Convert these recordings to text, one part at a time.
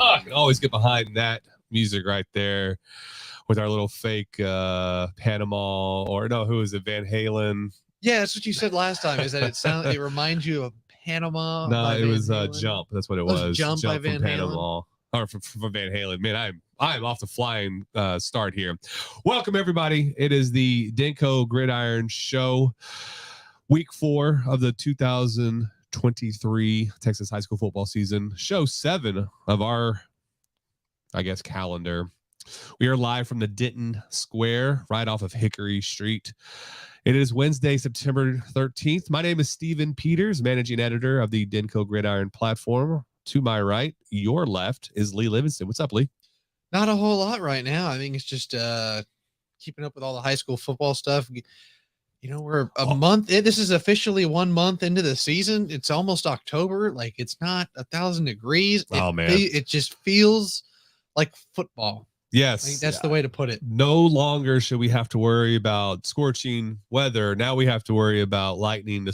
I can always get behind that music right there with our little fake Panama, or no, who is it? Van Halen. Yeah, that's what you said last time. Is that it reminds you of Panama? No, it was Halen? Jump. That's what it was. Jump by from Van Panama. Or from Van Halen. Man, I'm off the flying start here. Welcome everybody. It is the DenCo Gridiron Show, week 4 of the 2023 Texas high school football season. Show 7 of our, I guess, calendar. We are live from the Denton Square, right off of Hickory Street. It is Wednesday, September 13th. My name is Steven Peters, managing editor of the DenCo Gridiron platform. To my right, your left, is Lee Livingston. What's up, Lee? Not a whole lot right now. I think it's just keeping up with all the high school football stuff. You know, we're a month. This is officially 1 month into the season. It's almost October. Like, it's not 1,000 degrees. It just feels like football. Yes. I think that's the way to put it. No longer should we have to worry about scorching weather. Now we have to worry about lightning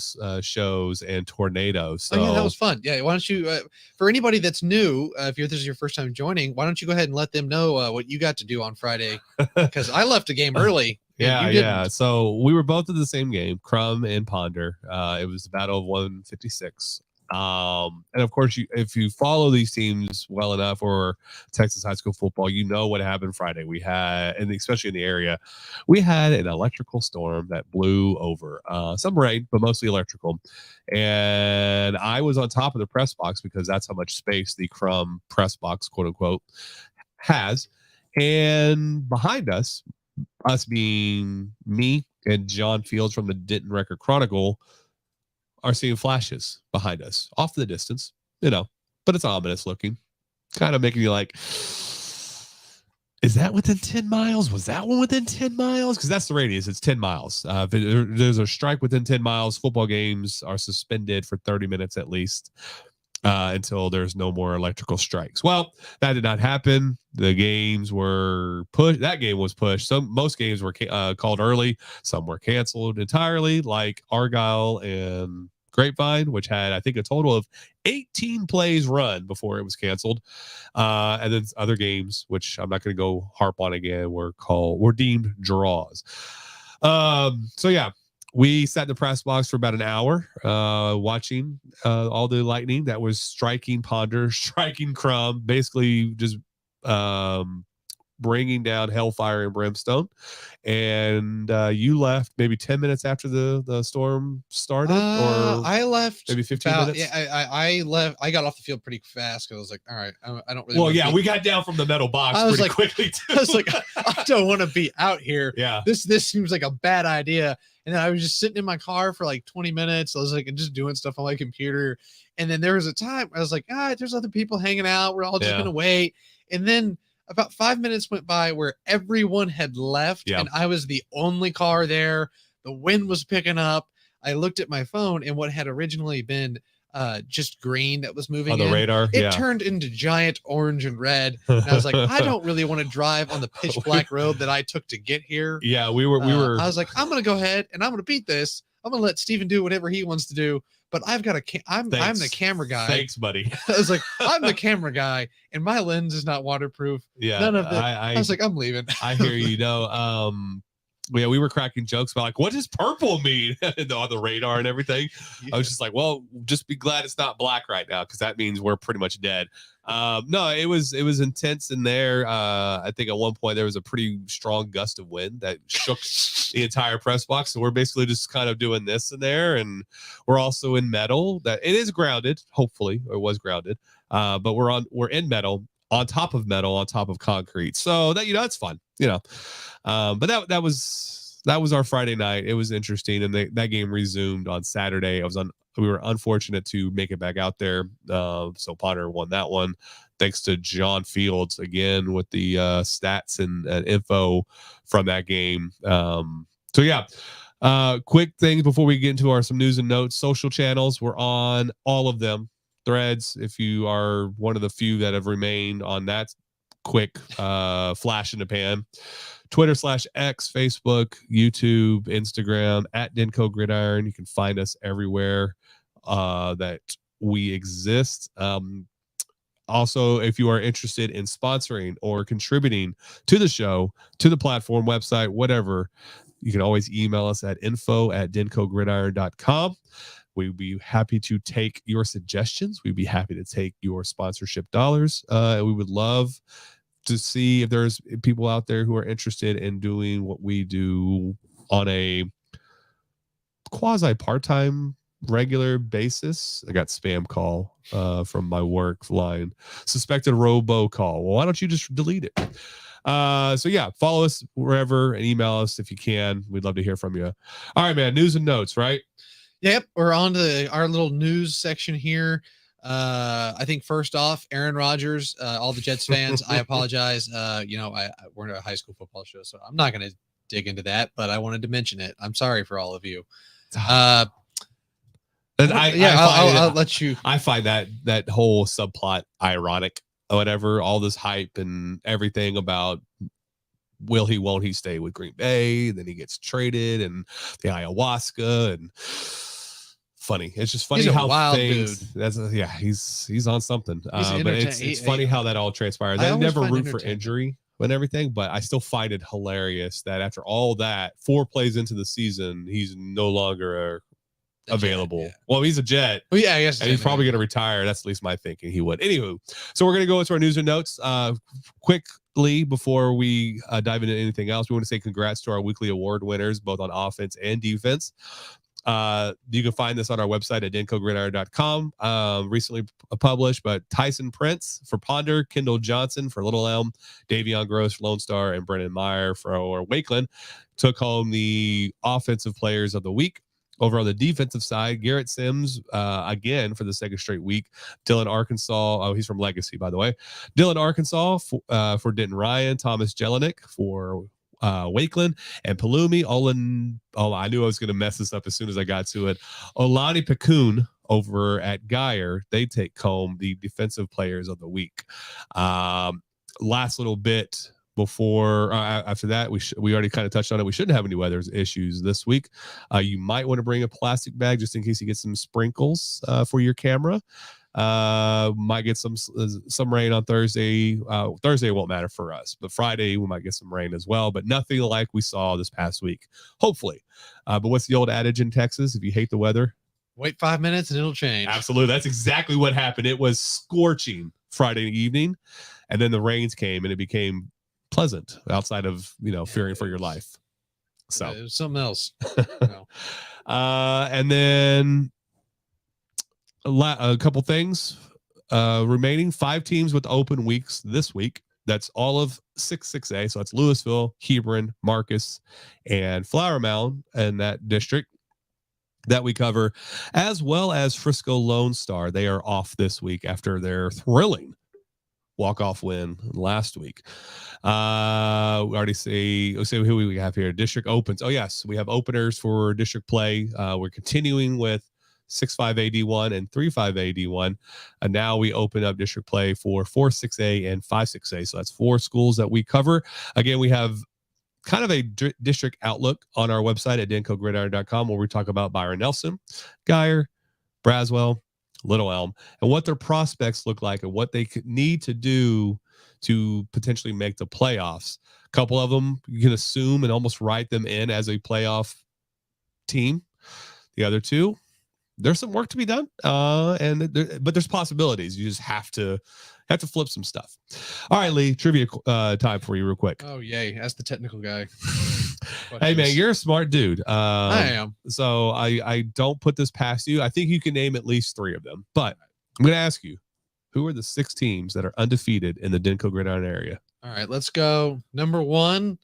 shows and tornadoes. So yeah, that was fun. Yeah. Why don't you, for anybody that's new, if this is your first time joining, why don't you go ahead and let them know what you got to do on Friday? Because I left the game early. Yeah. So we were both at the same game, Crum and Ponder. It was the Battle of 156. And of course, if you follow these teams well enough, or Texas high school football, you know what happened Friday. We had, and especially in the area, we had an electrical storm that blew over. Some rain, but mostly electrical. And I was on top of the press box because that's how much space the Crum press box, quote unquote, has. And behind us being me and John Fields from the Denton Record Chronicle, are seeing flashes behind us off the distance, but it's ominous looking, kind of making you like, is that within 10 miles? Was that one within 10 miles? Because that's the radius. It's 10 miles. If there's a strike within 10 miles, football games are suspended for 30 minutes at least until there's no more electrical strikes. Well, that did not happen. The games were pushed. That game was pushed. Most games were called early. Some were canceled entirely, like Argyle and Grapevine, which had, I think, a total of 18 plays run before it was canceled. And then other games, which I'm not going to go harp on again, were deemed draws. So yeah. We sat in the press box for about an hour watching all the lightning that was striking Ponder, striking Crum, basically just bringing down hellfire and brimstone. And you left maybe 10 minutes after the storm started? Or I left maybe 15 minutes? Yeah, I left. I got off the field pretty fast because I was like, all right, I don't really. Well, yeah, we got down from the metal box pretty quickly, too. I was like, I don't want to be out here. Yeah. This seems like a bad idea. And then I was just sitting in my car for like 20 minutes. I was like, just doing stuff on my computer. And then there was a time I was like, there's other people hanging out. We're all just going to wait. And then about 5 minutes went by where everyone had left. And I was the only car there. The wind was picking up. I looked at my phone, and what had originally been just green that was moving on the radar, it turned into giant orange and red. And I was like, I don't really want to drive on the pitch black road that I took to get here. Yeah, we were. I was like, I'm gonna go ahead and I'm gonna beat this. I'm gonna let Steven do whatever he wants to do. But I'm the camera guy. Thanks, buddy. I was like, I'm the camera guy, and my lens is not waterproof. Yeah, none of that. I was like, I'm leaving. I hear you. Yeah, we were cracking jokes about like, what does purple mean on the radar and everything. Yeah. I was just like, well, just be glad it's not black right now, because that means we're pretty much dead. No, it was intense in there. I think at one point there was a pretty strong gust of wind that shook the entire press box. So we're basically just kind of doing this in there, and we're also in metal. That it is grounded, hopefully, or it was grounded. But we're in metal. On top of metal, on top of concrete. So that, it's fun, but that was our Friday night. It was interesting. And that game resumed on Saturday. We were unfortunate to make it back out there. So Potter won that one. Thanks to John Fields again with the stats and info from that game. So yeah, quick things before we get into some news and notes. Social channels, we're on all of them. Threads, if you are one of the few that have remained on that quick flash in the pan. Twitter/X, Facebook, YouTube, Instagram, at DenCo Gridiron. You can find us everywhere that we exist. Also, if you are interested in sponsoring or contributing to the show, to the platform, website, whatever, you can always email us at info@dencogridiron.com. We'd be happy to take your suggestions. We'd be happy to take your sponsorship dollars. We would love to see if there's people out there who are interested in doing what we do on a quasi part-time regular basis. I got spam call from my work line. Suspected robo call. Well, why don't you just delete it? So yeah, follow us wherever and email us if you can. We'd love to hear from you. All right, man. News and notes, right? Yep. We're on to our little news section here. I think first off, Aaron Rodgers, all the Jets fans, I apologize. We're in a high school football show, so I'm not going to dig into that, but I wanted to mention it. I'm sorry for all of you. I'll let you. I find that whole subplot ironic. Whatever, all this hype and everything about won't he stay with Green Bay? Then he gets traded and the ayahuasca and funny. It's just funny how wild things. Dude. He's on something. But it's funny how that all transpires. I never root for injury and everything, but I still find it hilarious that after all that, 4 plays into the season, he's no longer available. Jet, yeah. Well, he's a Jet. Well, yeah, I guess. And he's probably going to retire. That's at least my thinking he would. Anywho, so we're going to go into our news and notes quickly before we dive into anything else. We want to say congrats to our weekly award winners, both on offense and defense. You can find this on our website at DenCoGridiron.com. Recently published, but Tyson Prince for Ponder, Kendall Johnson for Little Elm, Davion Gross, Lone Star, and Brennan Meyer for Wakeland took home the offensive players of the week. Over on the defensive side, Garrett Sims, again, for the second straight week. Dylan Arkansas. Oh, he's from Legacy, by the way. Dylan Arkansas for Denton Ryan. Thomas Jelinek for Wakeland. And Palumi Olin. Oh, I knew I was going to mess this up as soon as I got to it. Olani Pekun over at Geyer. They take home the defensive players of the week. Last little bit. Before after that, we already kind of touched on it. We shouldn't have any weather issues this week. You might want to bring a plastic bag just in case you get some sprinkles for your camera. Might get some rain on Thursday. Thursday won't matter for us, but Friday we might get some rain as well. But nothing like we saw this past week. Hopefully. But what's the old adage in Texas? If you hate the weather, wait 5 minutes and it'll change. Absolutely, that's exactly what happened. It was scorching Friday evening, and then the rains came, and it became pleasant outside of fearing for your life. So it was something else. And then a couple things remaining. 5 teams with open weeks this week. That's all of 6A. So that's Louisville, Hebron, Marcus, and Flower Mound in that district that we cover, as well as Frisco Lone Star. They are off this week after their thrilling walk-off win last week. We already say who we have here. District opens. Oh yes, we have openers for district play. We're continuing with 6-5 AD1 and 3-5 AD1, and now we open up district play for 4-6A and 5-6A. So that's 4 schools that we cover. Again, we have kind of a district outlook on our website at DenCoGridiron.com, where we talk about Byron Nelson, Geyer, Braswell, Little Elm, and what their prospects look like and what they need to do to potentially make the playoffs. A couple of them you can assume and almost write them in as a playoff team. The other 2, there's some work to be done, but there's possibilities. You just have to flip some stuff. All right, Lee, trivia time for you real quick. Oh yay, ask the technical guy. Hey man, you're a smart dude. I am. So I don't put this past you. I think you can name at least 3 of them, but I'm going to ask you, who are the 6 teams that are undefeated in the DenCo Gridiron area? All right, let's go. Number 1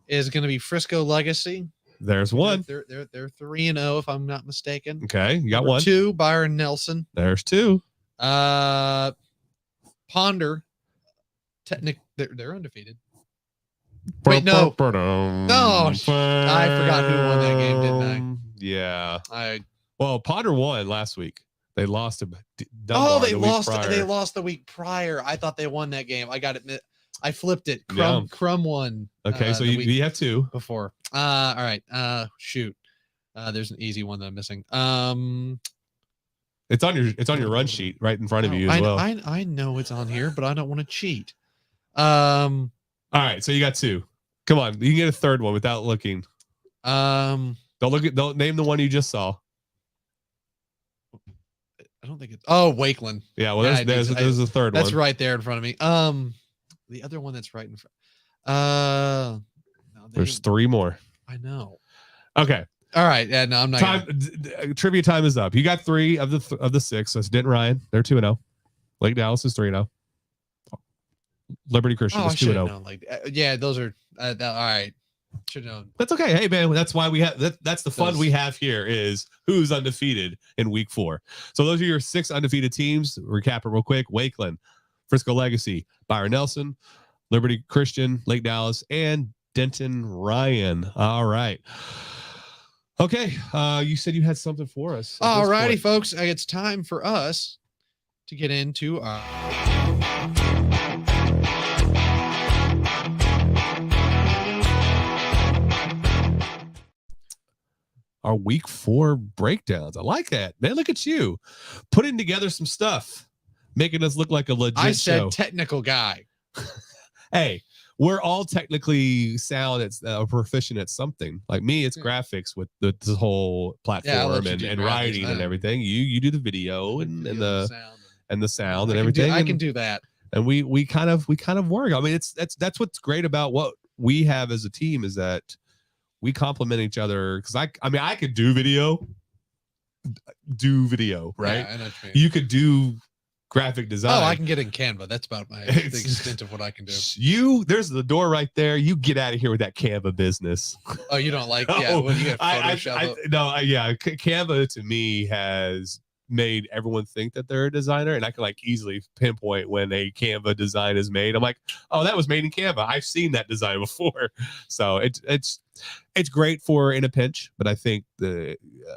is going to be Frisco Legacy. There's one. They're 3-0 if I'm not mistaken. Okay, you got Number one. 2, Byron Nelson. There's 2. Ponder. They're undefeated. Wait, no. I forgot who won that game, didn't I? Yeah. Well, Ponder won last week. They lost to Dunbar. They lost the week prior. I thought they won that game. I got it. I flipped it. Crumb won. Okay, so you have 2 before. All right. Shoot. There's an easy one that I'm missing. It's on your run sheet right in front of you as well. I know it's on here, but I don't want to cheat. All right, so you got 2. Come on, you can get a third one without looking. Don't name the one you just saw. I don't think it's Wakeland. Yeah, well, there's a third one. That's right there in front of me. The other one that's right in front. No, there's 3 more. I know. Okay. All right. Yeah, no, I'm not. Trivia time is up. You got 3 of the 6. So it's Denton Ryan. They're 2-0. Lake Dallas is 3-0. Liberty Christian is 2-0. Yeah, those are all right. Should know. That's okay. Hey man, that's why we have that's the fun we have here is who's undefeated in week 4. So those are your 6 undefeated teams. Recap it real quick. Wakeland, Frisco Legacy, Byron Nelson, Liberty Christian, Lake Dallas, and Denton Ryan. All right. Okay. You said you had something for us. All righty, folks. It's time for us to get into our week 4 breakdowns. I like that. Man, look at you putting together some stuff, making us look like a legit show. I said technical guy. Hey, we're all technically sound at proficient at something. Like me, it's graphics with this whole platform and writing and everything. You do the video and the sound and everything. I can do that. And we kind of work. I mean, that's what's great about what we have as a team is that we complement each other. Because I could do video, right? Yeah, I know what you mean. You could do graphic design. I can get in Canva. That's about the extent of what I can do. There's the door right there. You get out of here with that Canva business. Oh, you don't like? Yeah, what do you got? Photoshop? Canva to me has made everyone think that they're a designer, and I can like easily pinpoint when a Canva design is made. I'm like, oh, that was made in Canva. I've seen that design before. So it's great for in a pinch, but I think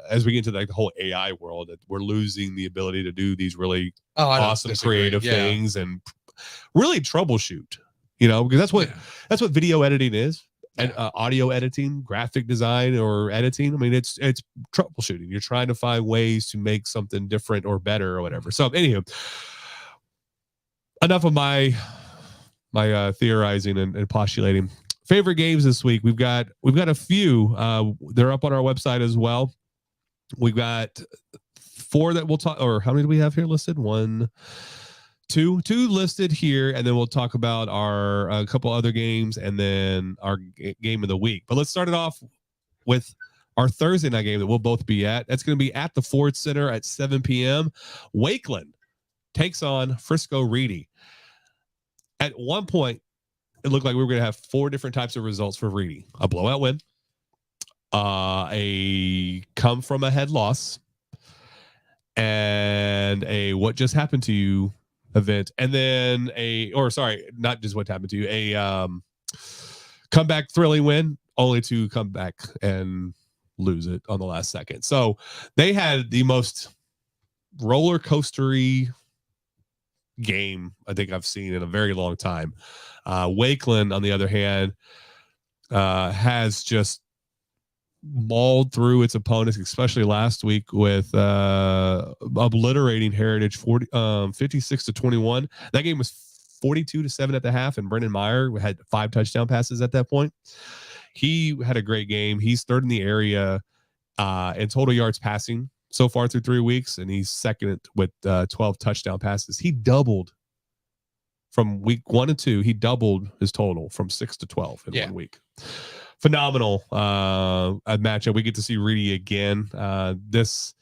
as we get into the whole AI world, that we're losing the ability to do these really awesome creative things and really troubleshoot. Because that's what video editing is. And audio editing, graphic design, or editing. I mean, it's troubleshooting. You're trying to find ways to make something different or better or whatever. So, anywho, enough of my theorizing and postulating. Favorite games this week. We've got a few. They're up on our website as well. We've got 4 that we'll talk. Or how many do we have here listed? 1, 2 listed here, and then we'll talk about our a couple other games and then our game of the week. But let's start it off with our Thursday night game that we'll both be at. That's going to be at the Ford Center at 7 p.m. Wakeland takes on Frisco Reedy. At one point, it looked like we were going to have 4 different types of results for Reedy: a blowout win, a come from ahead loss, and a what just happened to you event, and then not just what happened to you, a comeback thrilling win, only to come back and lose it on the last second. So they had the most roller coastery game I think I've seen in a very long time. Wakeland, on the other hand, has just mauled through its opponents, especially last week with obliterating Heritage 56-21. That game was 42-7 at the half, and Brendan Meyer had 5 touchdown passes at that point. He had a great game. He's 3rd in the area in total yards passing so far through 3 weeks, and he's 2nd with 12 touchdown passes. He doubled from week 1 to 2. He doubled his total from 6 to 12 in 1 week. Phenomenal matchup. We get to see Reedy again. This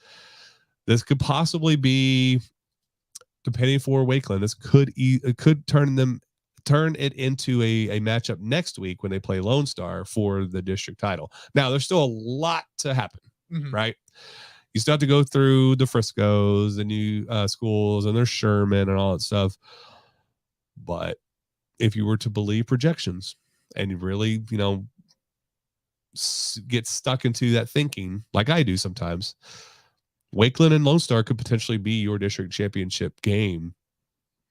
could possibly be, depending for Wakeland, this could turn it into a matchup next week when they play Lone Star for the district title. Now, there's still a lot to happen, right? You still have to go through the Friscos, the new schools, and there's Sherman and all that stuff. But if you were to believe projections and you really, get stuck into that thinking like I do sometimes, Wakeland and Lone Star could potentially be your district championship game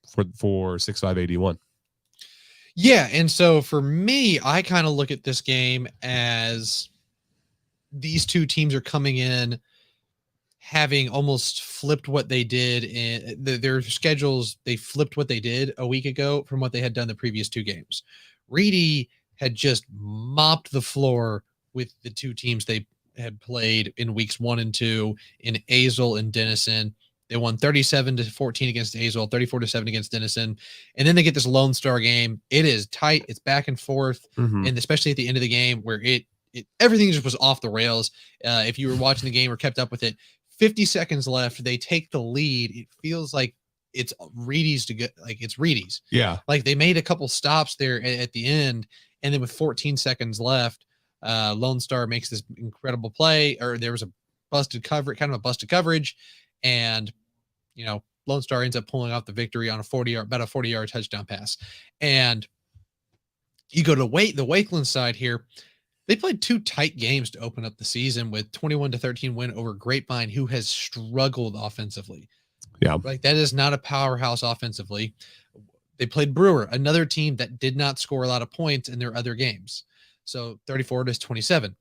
for 6-5-81. Yeah, and so for me, I kind of look at this game as these 2 teams are coming in having almost flipped what they did in their schedules. They flipped what they did a week ago from what they had done the previous 2 games. Reedy had just mopped the floor with the 2 teams they had played in weeks 1 and 2 in Azle and Denison. They won 37-14 against Azle, 34-7 against Denison. And then they get this Lone Star game. It is tight. It's back and forth. And especially at the end of the game where everything just was off the rails. If you were watching the game or kept up with it, 50 seconds left, they take the lead. It feels like it's Reedy's to get, like it's Reedy's. Yeah. Like they made a couple stops there at the end. And then with 14 seconds left, Lone Star makes this incredible play, or there was a busted coverage. And, Lone Star ends up pulling off the victory on about a 40-yard touchdown pass. And you go to the Wakeland side here. They played 2 tight games to open up the season with 21-13 win over Grapevine, who has struggled offensively. Yeah. Like that is not a powerhouse offensively. They played Brewer, another team that did not score a lot of points in their other games. So 34-27.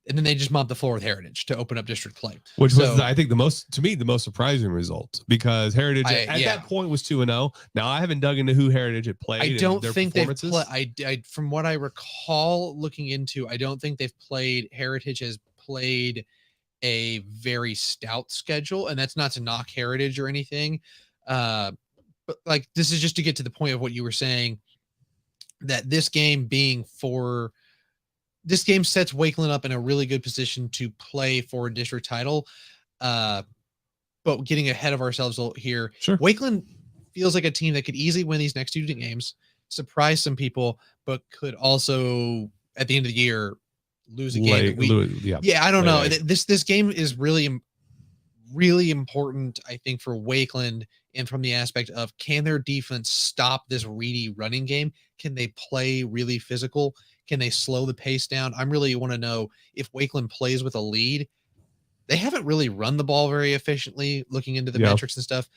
And then they just mopped the floor with Heritage to open up district play. Which was, I think, the most surprising result, because Heritage at that point was 2-0. Now, I haven't dug into who Heritage had played. I don't think they've played. From what I recall looking into, I don't think they've played. Heritage has played a very stout schedule, and that's not to knock Heritage or anything. But like, this is just to get to the point of what you were saying, that this game sets Wakeland up in a really good position to play for a district title. But getting ahead of ourselves here, sure. Wakeland feels like a team that could easily win these next 2 games, surprise some people, but could also at the end of the year lose a game. I don't know. This game is really, really important, I think, for Wakeland, and from the aspect of, can their defense stop this Reedy running game? Can they play really physical? Can they slow the pace down? I really want to know if Wakeland plays with a lead. They haven't really run the ball very efficiently, looking into the metrics and stuff.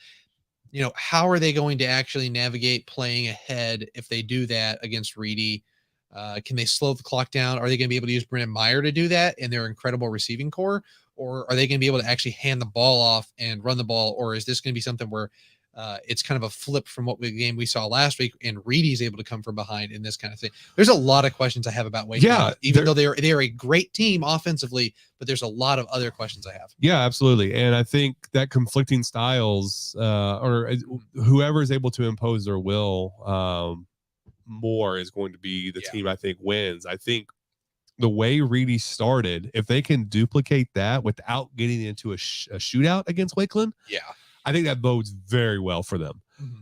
How are they going to actually navigate playing ahead if they do that against Reedy? Can they slow the clock down? Are they going to be able to use Brennan Meyer to do that in their incredible receiving core? Or are they going to be able to actually hand the ball off and run the ball? Or is this going to be something where it's kind of a flip from the game we saw last week, and Reedy's able to come from behind in this kind of thing? There's a lot of questions I have about Wakeland, even though they're a great team offensively, but there's a lot of other questions I have. Yeah, absolutely. And I think that conflicting styles, or whoever is able to impose their will more, is going to be the team I think wins. I think the way Reedy started, if they can duplicate that without getting into a shootout against Wakeland, I think that bodes very well for them. Mm-hmm.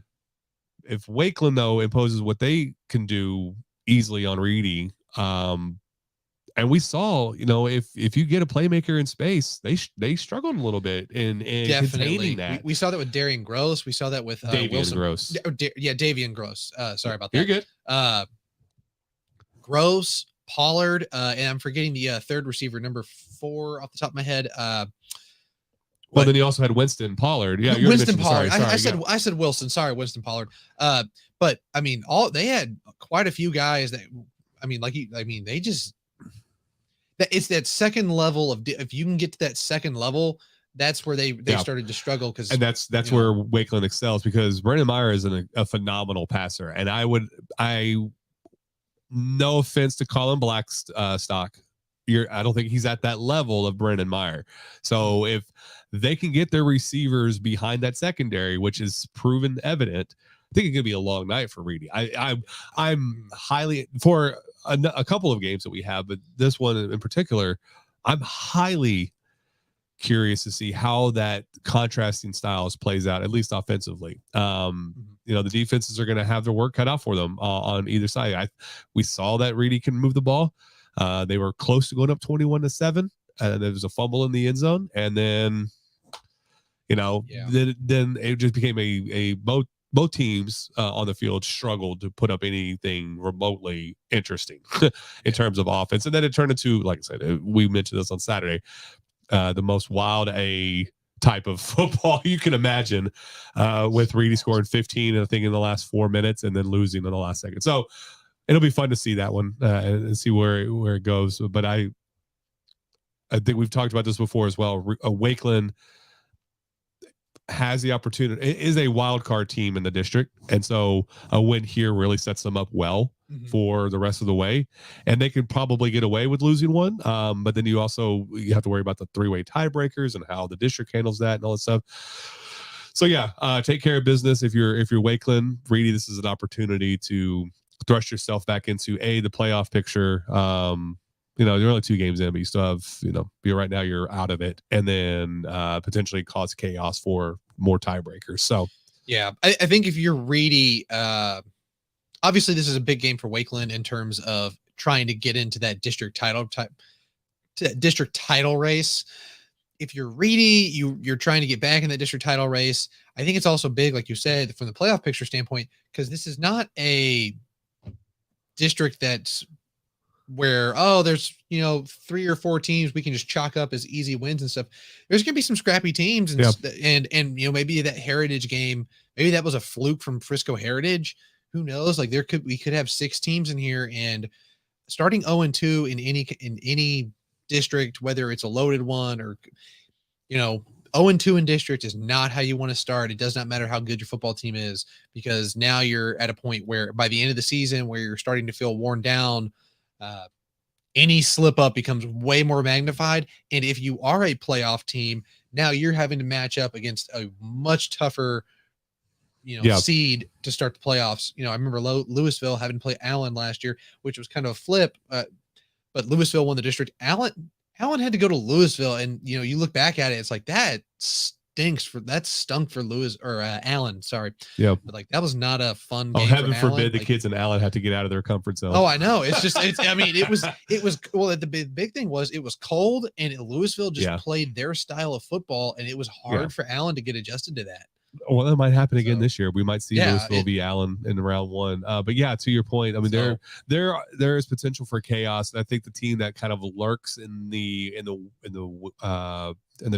If Wakeland, though, imposes what they can do easily on Reedy, and we saw, if you get a playmaker in space, they struggled a little bit in containing that. We saw that with Darian Gross. We saw that with Davian Gross. Davian Gross. Sorry about You're that. good. Gross, Pollard, and I'm forgetting the third receiver, number 4 off the top of my head. Well, then you also had Winston Pollard. Yeah, Winston Pollard. Sorry, I said Wilson. Sorry, Winston Pollard. But I mean, they had quite a few guys that, they just, it's that second level of, if you can get to that second level, that's where they started to struggle. And that's where Wakeland excels, because Brennan Meyer is a phenomenal passer. And no offense to Colin Black's stock, I don't think he's at that level of Brennan Meyer. So if they can get their receivers behind that secondary, which is proven evident, I think it's going to be a long night for Reedy. I'm highly, for a couple of games that we have, but this one in particular, I'm highly curious to see how that contrasting styles plays out, at least offensively. The defenses are going to have their work cut out for them on either side. We saw that Reedy can move the ball. They were close to going up 21-7. There was a fumble in the end zone, and then, then it just became a both teams on the field struggled to put up anything remotely interesting in terms of offense. And then it turned into, like I said, we mentioned this on Saturday, the most wild type of football you can imagine, with Reedy scoring 15, I think, in the last 4 minutes, and then losing in the last second. So it'll be fun to see that one and see where it goes. But I think we've talked about this before as well. Wakeland has the opportunity. It is a wild card team in the district, and so a win here really sets them up well for the rest of the way. And they could probably get away with losing one, but then you have to worry about the 3-way tiebreakers and how the district handles that and all that stuff. So yeah, take care of business. If you're Wakeland, Reedy, this is an opportunity to thrust yourself back into the playoff picture. You're only 2 games in, but you still have, right now you're out of it, and then potentially cause chaos for more tiebreakers. So yeah, I think if you're Reedy, obviously this is a big game for Wakeland in terms of trying to get into that district title race. If you're Reedy, you're trying to get back in the district title race. I think it's also big, like you said, from the playoff picture standpoint, because this is not a district that's where, there's 3 or 4 teams we can just chalk up as easy wins and stuff. There's gonna be some scrappy teams, and maybe that Heritage game, maybe that was a fluke from Frisco Heritage. Who knows? Like we could have 6 teams in here, and starting 0-2 in any district, whether it's a loaded one or 0-2 in district is not how you want to start. It does not matter how good your football team is, because now you're at a point where by the end of the season where you're starting to feel worn down, any slip up becomes way more magnified. And if you are a playoff team, now you're having to match up against a much tougher seed to start the playoffs. I remember Louisville having to play Allen last year, which was kind of a flip, but Louisville won the district. Allen had to go to Louisville, and you look back at it, it's like that stunk for Allen. Sorry. Yeah. But like that was not a fun game. Oh, heaven for forbid the kids in Allen had to get out of their comfort zone. Oh, I know. It was well, the big thing was it was cold, and Louisville just played their style of football, and it was hard for Allen to get adjusted to that. Well, that might happen again this year. We might see Louisville be Allen in round 1. But yeah, to your point, I mean, there is potential for chaos, and I think the team that kind of lurks in the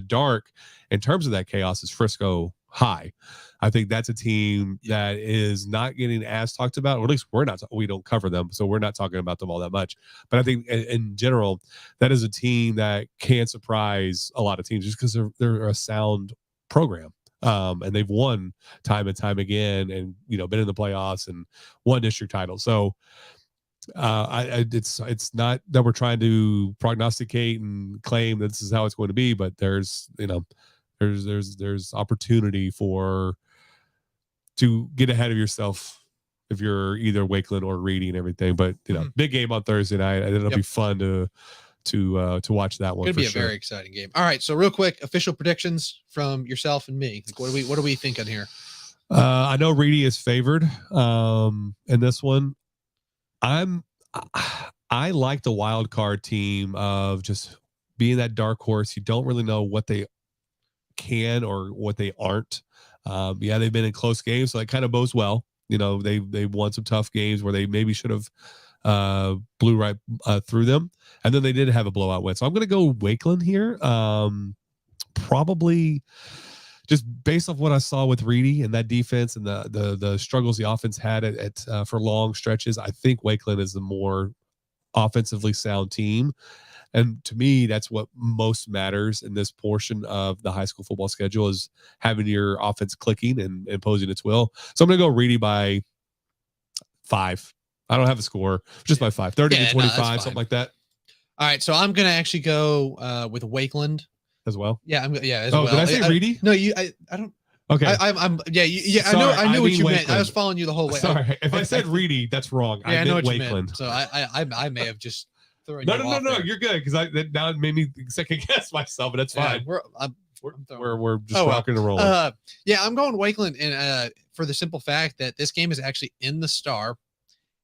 dark in terms of that chaos is Frisco High. I think that's a team that is not getting as talked about, or at least we don't cover them, so we're not talking about them all that much. But I think in general, that is a team that can surprise a lot of teams just because they're a sound program. And they've won time and time again, and been in the playoffs and won district titles. So it's not that we're trying to prognosticate and claim that this is how it's going to be, but there's opportunity to get ahead of yourself if you're either Wakeland or Reedy and everything. But big game on Thursday night, and it'll be fun to watch that one. It'll be a very exciting game. All right, so real quick, official predictions from yourself and me. Like, what are we thinking here? I know Reedy is favored in this one. I like the wild card team of just being that dark horse. You don't really know what they can or what they aren't. They've been in close games, so that kind of bodes well. They've won some tough games where they maybe should have blew right through them, and then they did have a blowout win. So I'm going to go Wakeland here. Probably just based off what I saw with Reedy and that defense and the struggles the offense had for long stretches. I think Wakeland is the more offensively sound team, and to me, that's what most matters in this portion of the high school football schedule, is having your offense clicking and imposing its will. So I'm going to go Reedy by 5. I don't have a score, just by 5, 30-25, something like that. All right, so I'm gonna actually go with Wakeland as well. Yeah, as well. Did I say Reedy? No, I don't. Okay. I'm Sorry, I knew what you meant. I was following you the whole way. Sorry, if I said Reedy, that's wrong. Yeah, I know what Wakeland. You meant. So I may have just thrown. No, you're good, because now it made me second guess myself, but that's fine. We're just rocking and rolling. I'm going Wakeland, and for the simple fact that this game is actually in the Star.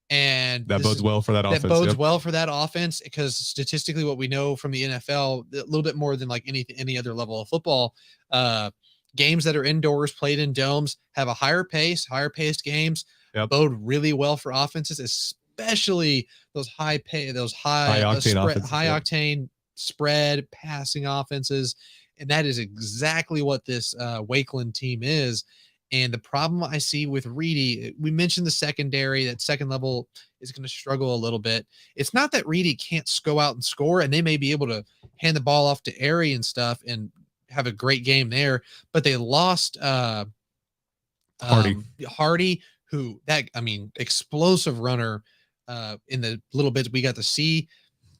And that bodes well for that offense. That bodes well for that offense, because statistically, what we know from the NFL, a little bit more than like any other level of football, games that are indoors, played in domes, have a higher paced games. Bode really well for offenses, especially those high octane spread passing offenses, and that is exactly what this Wakeland team is. And the problem I see with Reedy, we mentioned the secondary, that second level is going to struggle a little bit. It's not that Reedy can't go out and score, and they may be able to hand the ball off to Airy and stuff and have a great game there. But they lost Hardy, who explosive runner in the little bits we got to see.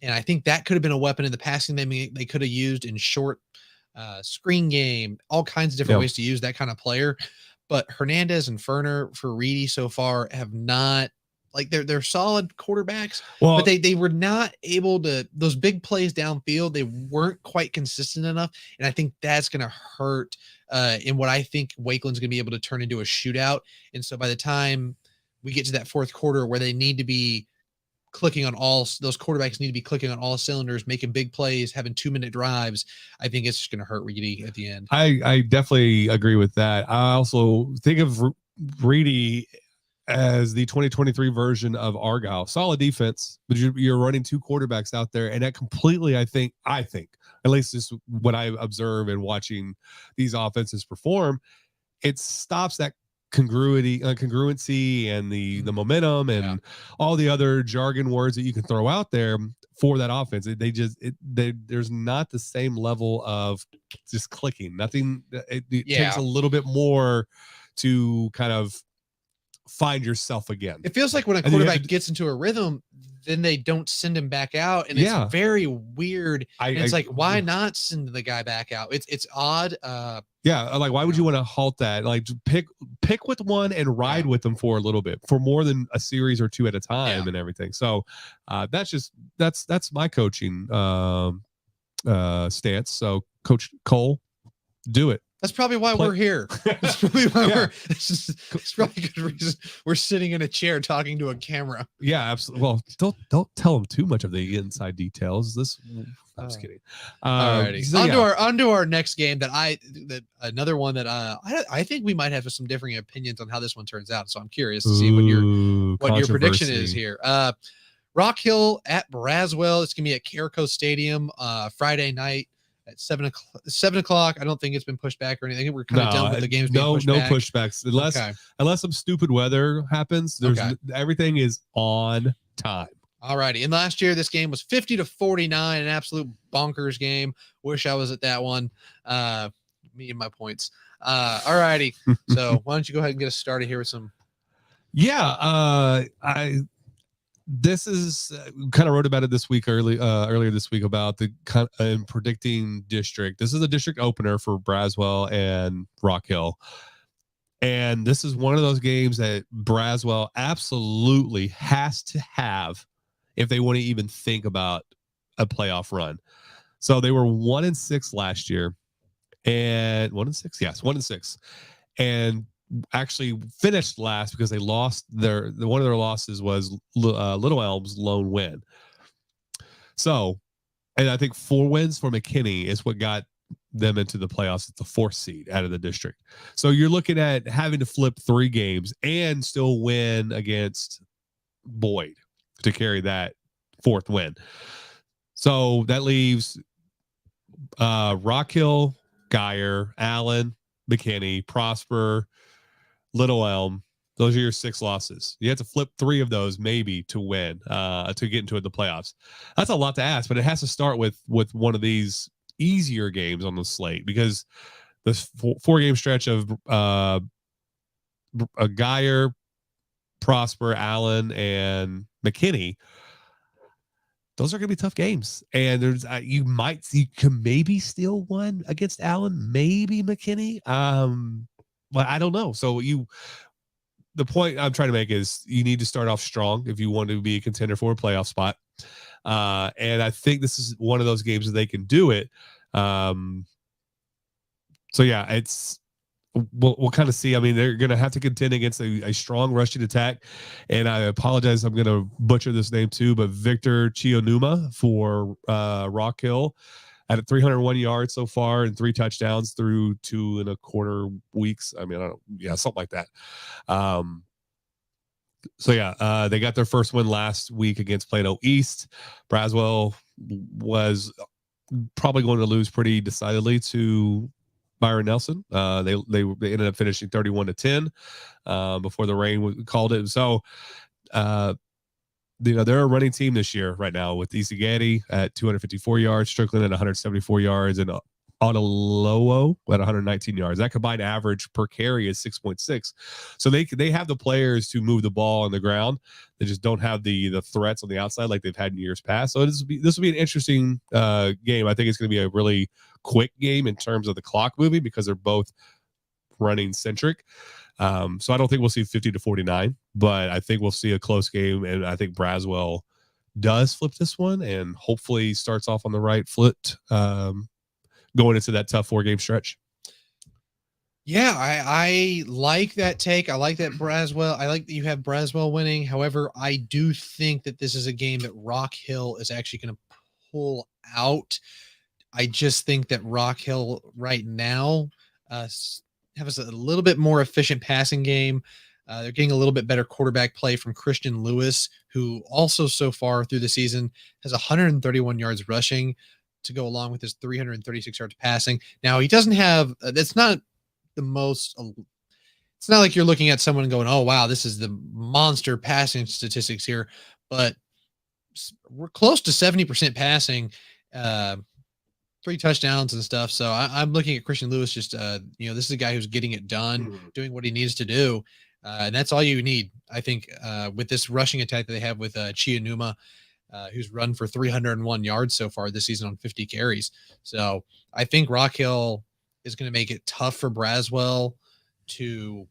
And I think that could have been a weapon in the passing they could have used in short screen game, all kinds of different ways to use that kind of player. But Hernandez and Ferner for Reedy so far have not, like, they're solid quarterbacks, but they were not able to, those big plays downfield, they weren't quite consistent enough. And I think that's going to hurt in what I think Wakeland's going to be able to turn into a shootout. And so by the time we get to that fourth quarter where they need to be clicking on those quarterbacks need to be clicking on all cylinders, making big plays, having 2-minute drives, I think it's just going to hurt Reedy at the end. I definitely agree with that. I also think of Reedy as the 2023 version of Argyle. Solid defense, but you're running two quarterbacks out there, and that completely, I think, at least this is what I observe in watching these offenses perform, it stops that congruency and the momentum and all the other jargon words that you can throw out there for that offense. There's not the same level of just clicking. Nothing. It takes a little bit more to kind of find yourself again. It feels like when a quarterback gets into a rhythm, then they don't send him back out, and it's very weird. It's like, why not send the guy back out? It's odd. Like, why would you want to halt that? Like, pick with one and ride with them for a little bit, for more than a series or two at a time and everything. So that's my coaching stance. So Coach Cole, do it. That's probably why we're here. That's probably why it's probably a good reason we're sitting in a chair talking to a camera. Yeah, absolutely. Well, don't tell them too much of the inside details. I'm just kidding. Alrighty. So onto our next game that another one that I think we might have some differing opinions on how this one turns out. So I'm curious to see what your prediction is here. Rock Hill at Braswell. It's gonna be at Carrico Stadium Friday night at 7 o'clock. I don't think it's been pushed back or anything. We're kind of done with the games. No pushbacks unless some stupid weather happens. Everything is on time. Alrighty. And last year, this game was 50-49, an absolute bonkers game. Wish I was at that one. Me and my points. Alrighty. So why don't you go ahead and get us started here with some. This is kind of wrote about it this week, earlier this week, about the predicting district. This is a district opener for Braswell and Rock Hill. And this is one of those games that Braswell absolutely has to have if they want to even think about a playoff run. So they were 1-6 last year, and 1-6. Yes, 1-6. And actually finished last because they lost one of their losses was Little Elm's lone win. So, and I think 4 wins for McKinney is what got them into the playoffs. It's the 4th seed out of the district. So you're looking at having to flip 3 games and still win against Boyd to carry that 4th win. So that leaves Rock Hill, Geyer, Allen, McKinney, Prosper, Little Elm. Those are your 6 losses. You have to flip 3 of those maybe to win, to get into the playoffs. That's a lot to ask, but it has to start with one of these easier games on the slate, because this 4-game stretch of Geyer, Prosper, Allen, and McKinney, those are going to be tough games. And there's you can maybe steal one against Allen, maybe McKinney. But I don't know. So the point I'm trying to make is you need to start off strong if you want to be a contender for a playoff spot. And I think this is one of those games that they can do it. So yeah, we'll kind of see. I mean, they're going to have to contend against a strong rushing attack. And I apologize, I'm going to butcher this name too, but Victor Chionuma for Rock Hill at 301 yards so far and 3 touchdowns through 2.25 weeks. I mean, something like that. So yeah, they got their first win last week against Plato East. Braswell was probably going to lose pretty decidedly to Byron Nelson. They ended up finishing 31-10 before the rain called it. So they're a running team this year right now with Isigati at 254 yards, Strickland at 174 yards, and Onalowo at 119 yards. That combined average per carry is 6.6. So they have the players to move the ball on the ground. They just don't have the threats on the outside like they've had in years past. So this will be an interesting game. I think it's going to be a really quick game in terms of the clock moving because they're both running centric. So I don't think we'll see 50-49, but I think we'll see a close game, and I think Braswell does flip this one and hopefully starts off on the right foot going into that tough 4-game stretch. Yeah, I like that take. I like that Braswell. I like that you have Braswell winning. However, I do think that this is a game that Rock Hill is actually going to pull out. I just think that Rock Hill right now has a little bit more efficient passing game. They're getting a little bit better quarterback play from Christian Lewis, who also so far through the season has 131 yards rushing to go along with his 336 yards passing. Now he doesn't have, that's not the most, it's not like you're looking at someone going, oh, wow, this is the monster passing statistics here, but we're close to 70% passing, 3 touchdowns and stuff. So I'm looking at Christian Lewis. Just, this is a guy who's getting it done, doing what he needs to do. And that's all you need, I think, with this rushing attack that they have with Chianuma, who's run for 301 yards so far this season on 50 carries. So I think Rock Hill is going to make it tough for Braswell to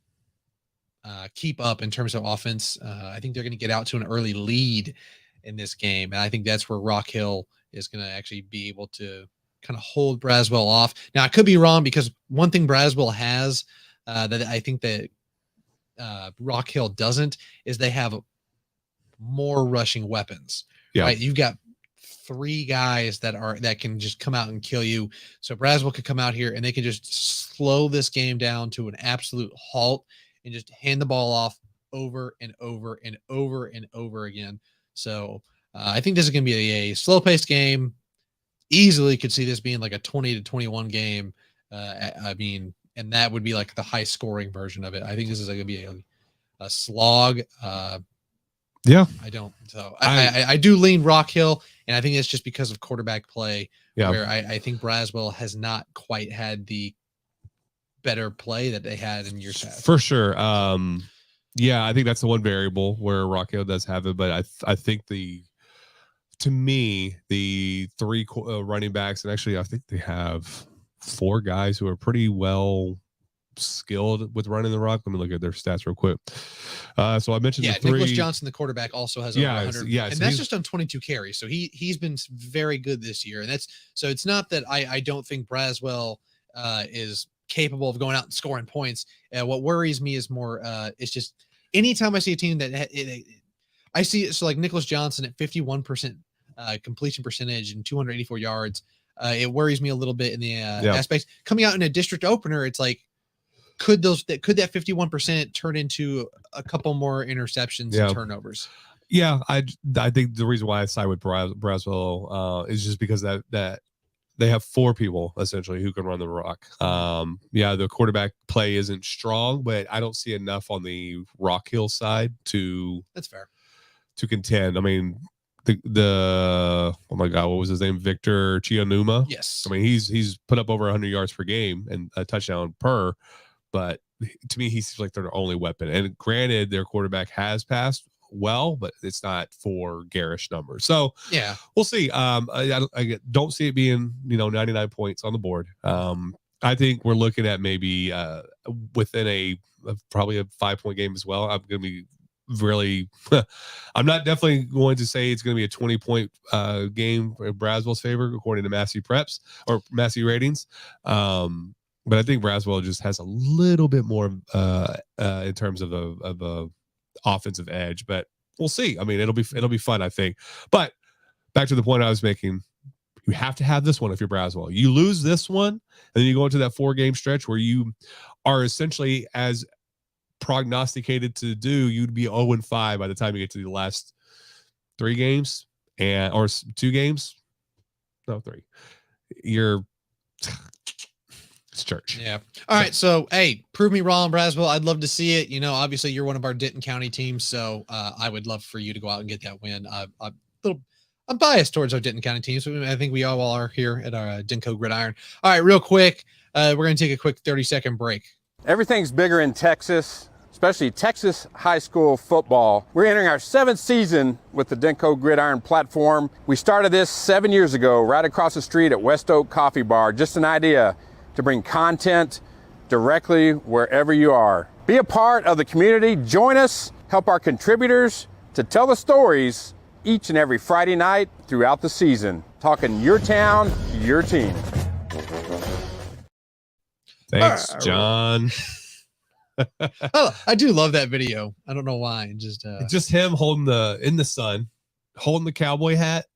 keep up in terms of offense. I think they're going to get out to an early lead in this game. And I think that's where Rock Hill is going to actually be able to kind of hold Braswell off. Now, I could be wrong because one thing Braswell has that I think that Rock Hill doesn't is they have more rushing weapons. Yeah. Right? You've got 3 guys that can just come out and kill you. So Braswell could come out here and they can just slow this game down to an absolute halt and just hand the ball off over and over and over and over again. So I think this is going to be a slow-paced game. Easily could see this being like a 20-21 game. And that would be like the high-scoring version of it. I think this is going to be a slog. Yeah, I don't. So I do lean Rock Hill, and I think it's just because of quarterback play. Yeah, where I think Braswell has not quite had the better play that they had in years past. For sure. Yeah, I think that's the one variable where Rock Hill does have it, but I think to me the 3 running backs, and actually I think they have 4 guys who are pretty well skilled with running the rock. Let me look at their stats real quick. So I mentioned the 3. Nicholas Johnson, the quarterback, also has over 100. Yeah, and so that's just on 22 carries. So he's been very good this year. And so it's not that I don't think Braswell is capable of going out and scoring points. What worries me is more it's just anytime I see a team that I see it, so like Nicholas Johnson at 51% completion percentage and 284 yards. It worries me a little bit in the aspects coming out in a district opener. It's like, could that 51% turn into a couple more interceptions and turnovers? Yeah, I think the reason why I side with Braswell is just because that they have 4 people essentially who can run the rock. The quarterback play isn't strong, but I don't see enough on the Rock Hill side that's fair to contend. I mean, the oh my god, what was his name? Victor Chianuma. Yes. I mean, he's put up over 100 yards per game and a touchdown per. But to me, he seems like they're the only weapon. And granted, their quarterback has passed well, but it's not for garish numbers. So yeah, we'll see. I don't see it being 99 points on the board. I think we're looking at maybe within probably a 5-point game as well. I'm going to be really. I'm not definitely going to say it's going to be a 20-point game in Braswell's favor according to Massey Preps or Massey ratings. But I think Braswell just has a little bit more in terms of a offensive edge. But we'll see. I mean, it'll be fun, I think. But back to the point I was making, you have to have this one if you're Braswell. You lose this one, and then you go into that 4-game stretch where you are essentially as prognosticated to do. You'd be 0-5 by the time you get to the last 3 games or 2 games. No, 3. You're It's church. Yeah. All right. So, hey, prove me wrong, Braswell. I'd love to see it. Obviously you're one of our Denton County teams, so I would love for you to go out and get that win. I'm biased towards our Denton County teams. So I think we all are here at our DenCo Gridiron. All right, real quick, we're going to take a quick 30-second break. Everything's bigger in Texas, especially Texas high school football. We're entering our 7th season with the DenCo Gridiron platform. We started this 7 years ago, right across the street at West Oak Coffee Bar. Just an idea to bring content directly wherever you are. Be a part of the community. Join us. Help our contributors to tell the stories each and every Friday night throughout the season. Talking your town, your team. Thanks, John. I do love that video. I don't know why. Just him holding in the sun, holding the cowboy hat.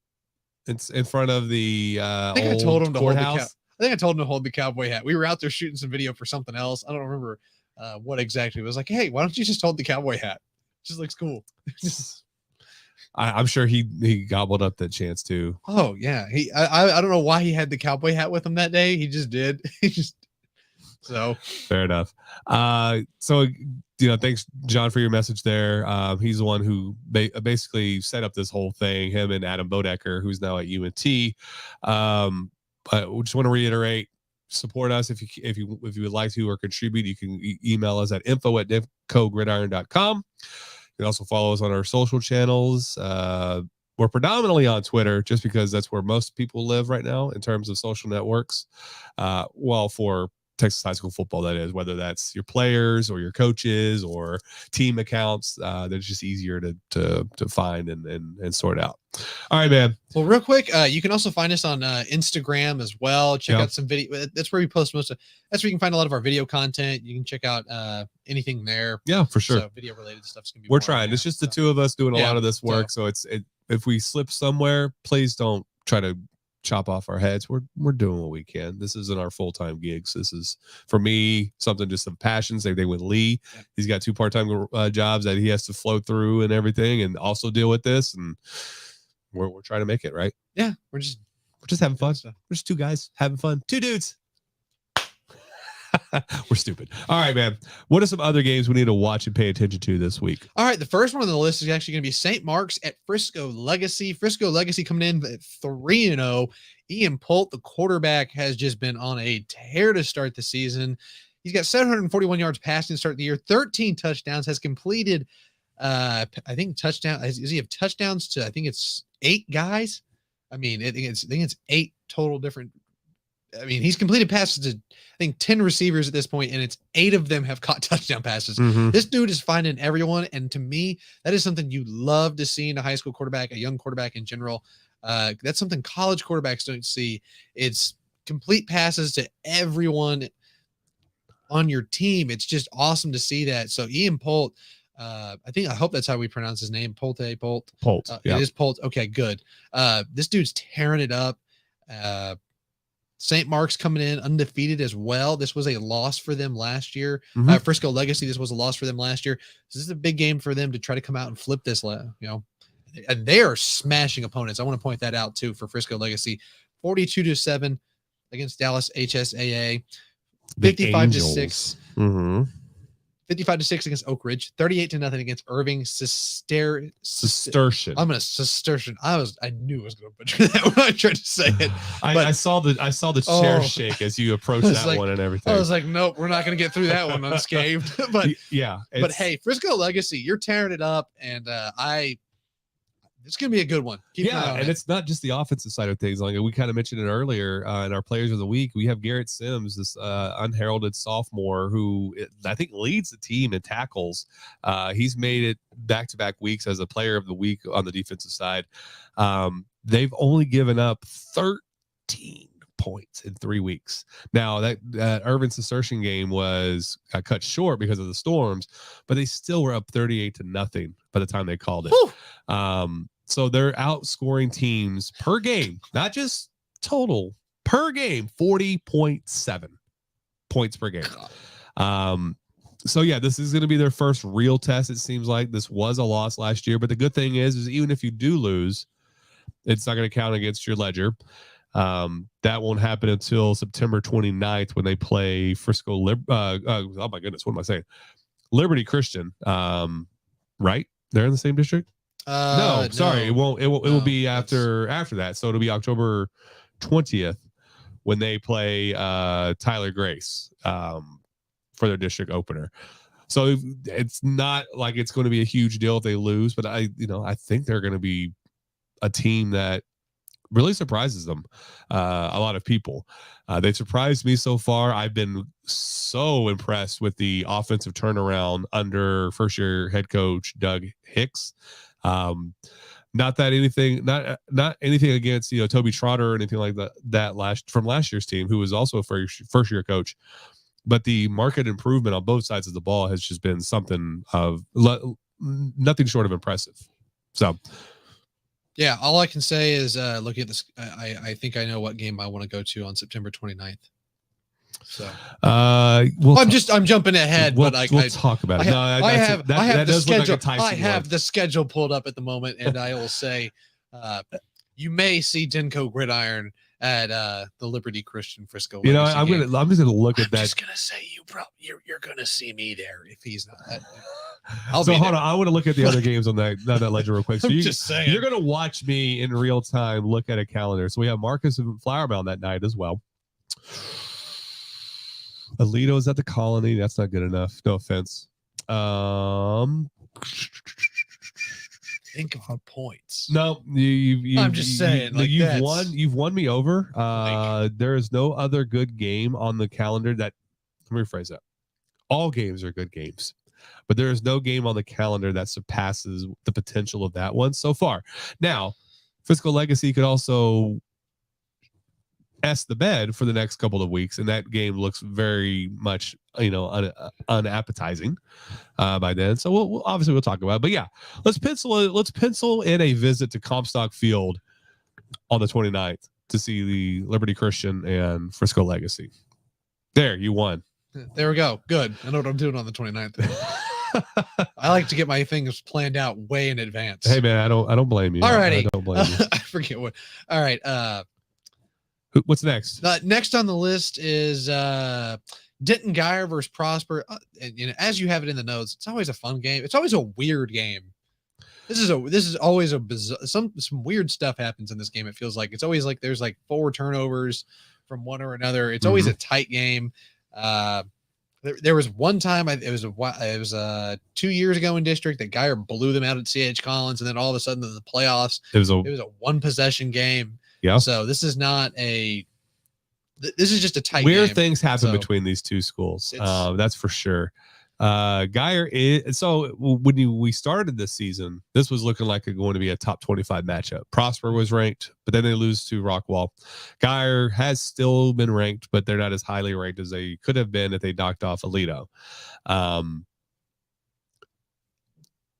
It's in front of the I think I told him to hold courthouse. I think I told him to hold the cowboy hat. We were out there shooting some video for something else. I don't remember what exactly. It was like, hey, why don't you just hold the cowboy hat? It just looks cool. I'm sure he gobbled up that chance too. Oh yeah. I don't know why he had the cowboy hat with him that day. He just did. So fair enough. So thanks, John, for your message there. He's the one who basically set up this whole thing, him and Adam Bodecker, who's now at UNT. But we just want to reiterate, support us if you would like to or contribute. You can email us at info@dencogridiron.com. You can also follow us on our social channels. We're predominantly on Twitter just because that's where most people live right now in terms of social networks. For Texas high school football, that is, whether that's your players or your coaches or team accounts, they're just easier to find and sort out. All right, man. Well, real quick, you can also find us on Instagram as well. Check out some video. That's where we post that's where you can find a lot of our video content. You can check out anything there. Yeah, for sure. So video related stuff's gonna be. We're trying. It's just the two of us doing a lot of this work. So if we slip somewhere, please don't try to chop off our heads. We're doing what we can. This isn't our full-time gigs. This is, for me, something just of passion. Same thing with Lee. He's got 2 part-time jobs that he has to flow through and everything, and also deal with this. And we're trying to make it right. Yeah, we're just having fun. We're just 2 guys having fun. 2 dudes. We're stupid. All right, man. What are some other games we need to watch and pay attention to this week? All right, the first one on the list is actually going to be St. Mark's at Frisco Legacy. Frisco Legacy coming in at 3-0. Ian Polt, the quarterback, has just been on a tear to start the season. He's got 741 yards passing to start the year, 13 touchdowns, has completed, I think does he have touchdowns to, I think it's 8 guys. I think it's 8 total different. He's completed passes to, I think, 10 receivers at this point, and it's 8 of them have caught touchdown passes. Mm-hmm. This dude is finding everyone, and to me, that is something you love to see in a high school quarterback, a young quarterback in general. That's something college quarterbacks don't see. It's complete passes to everyone on your team. It's just awesome to see that. So Ian Polt, I hope that's how we pronounce his name. Polt. Yeah. It is Polt. Okay, good. This dude's tearing it up. St. Mark's coming in undefeated as well. This was a loss for them last year. Mm-hmm. Frisco Legacy, this was a loss for them last year. So this is a big game for them to try to come out and flip this, and they are smashing opponents. I want to point that out too for Frisco Legacy. 42-7 against Dallas HSAA. 55-6. Mm-hmm. 55-6 against Oak Ridge, 38-0 against Irving Cistercian. I'm gonna Cistercian. I knew I was gonna butcher that when I tried to say it. I saw the chair shake as you approached that one and everything. I was like, nope, we're not gonna get through that one unscathed. But yeah, but hey, Frisco Legacy, you're tearing it up, and it's gonna be a good one. Keep and it's not just the offensive side of things. Like we kind of mentioned it earlier in our players of the week. We have Garrett Sims, this unheralded sophomore who I think leads the team in tackles. He's made it back-to-back weeks as a player of the week on the defensive side. They've only given up 13 points in 3 weeks. Now that Irvin Cistercian game was cut short because of the storms, but they still were up 38-0 by the time they called it. So they're outscoring teams per game, not just total, per game, 40.7 points per game. So yeah, this is going to be their first real test. It seems like this was a loss last year, but the good thing is even if you do lose, it's not going to count against your ledger. That won't happen until September 29th when they play Frisco. Oh my goodness, what am I saying? Liberty Christian. Right? They're in the same district. No, sorry, it won't. It will be after that. So it'll be October 20th when they play Tyler Grace for their district opener. So it's not like it's going to be a huge deal if they lose, but I think they're going to be a team that really surprises them. A lot of people. They've surprised me so far. I've been so impressed with the offensive turnaround under first-year head coach Doug Hicks. Not anything against Toby Trotter or anything like that last year's team, who was also a first-year coach. But the market improvement on both sides of the ball has just been something of nothing short of impressive. So, yeah, all I can say is looking at this, I think I know what game I want to go to on September 29th. So, I'm jumping ahead, we'll talk about it. I have the schedule. I have the schedule pulled up at the moment, and I will say, you may see DenCo Gridiron at the Liberty Christian Frisco. I'm just gonna look at that. I'm just gonna say you're gonna see me there if he's not. Hold on, I want to look at the other games on that ledger real quick. So just saying, you're gonna watch me in real time look at a calendar. So we have Marcus and Flowerbound that night as well. Alito is at the Colony. That's not good enough. No offense. Think of points. No, I'm just saying. You've won me over. There is no other good game on the calendar that. Let me rephrase that. All games are good games, but there is no game on the calendar that surpasses the potential of that one so far. Now, Fiscal Legacy could also the bed for the next couple of weeks, and that game looks very much unappetizing by then. So we'll obviously talk about it. But yeah, let's pencil in a visit to Comstock Field on the 29th to see the Liberty Christian and Frisco Legacy. There, you won. There we go. Good. I know what I'm doing on the 29th. I like to get my things planned out way in advance. Hey man, I don't blame you. All righty. I don't blame you. I forget what. All right. What's next? Next on the list is Denton Geyer versus Prosper. And as you have it in the notes, it's always a fun game. It's always a weird game. This is always a bizarre. Some weird stuff happens in this game. It feels like it's always like there's like 4 turnovers from one or another. It's always a tight game. There was one time it was 2 years ago in district that Geyer blew them out at CH Collins, and then all of a sudden in the playoffs it was a 1 possession game. Yeah. So this is just a tight weird game. Things happen between these two schools. That's for sure. Geyer is so when we started this season, this was looking like going to be a top 25 matchup. Prosper was ranked, but then they lose to Rockwall. Geyer has still been ranked, but they're not as highly ranked as they could have been if they knocked off Alito.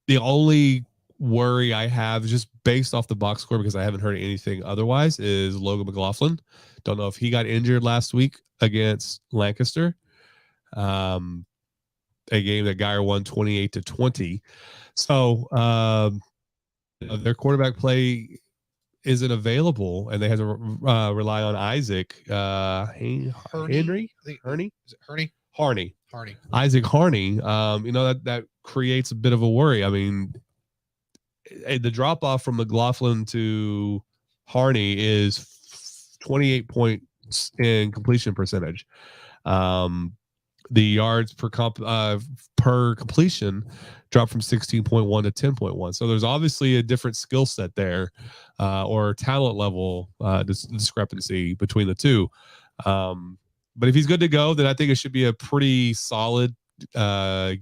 The only worry I have, just based off the box score, because I haven't heard anything otherwise, is Logan McLaughlin. Don't know if he got injured last week against Lancaster. A game that Geyer won 28-20. So their quarterback play isn't available, and they have to rely on Isaac Harney. Isaac Harney. That creates a bit of a worry. I mean, the drop off from McLaughlin to Harney is 28 points in completion percentage. The yards per completion dropped from 16.1 to 10.1. So there's obviously a different skill set there, or talent level discrepancy between the two. But if he's good to go, then I think it should be a pretty solid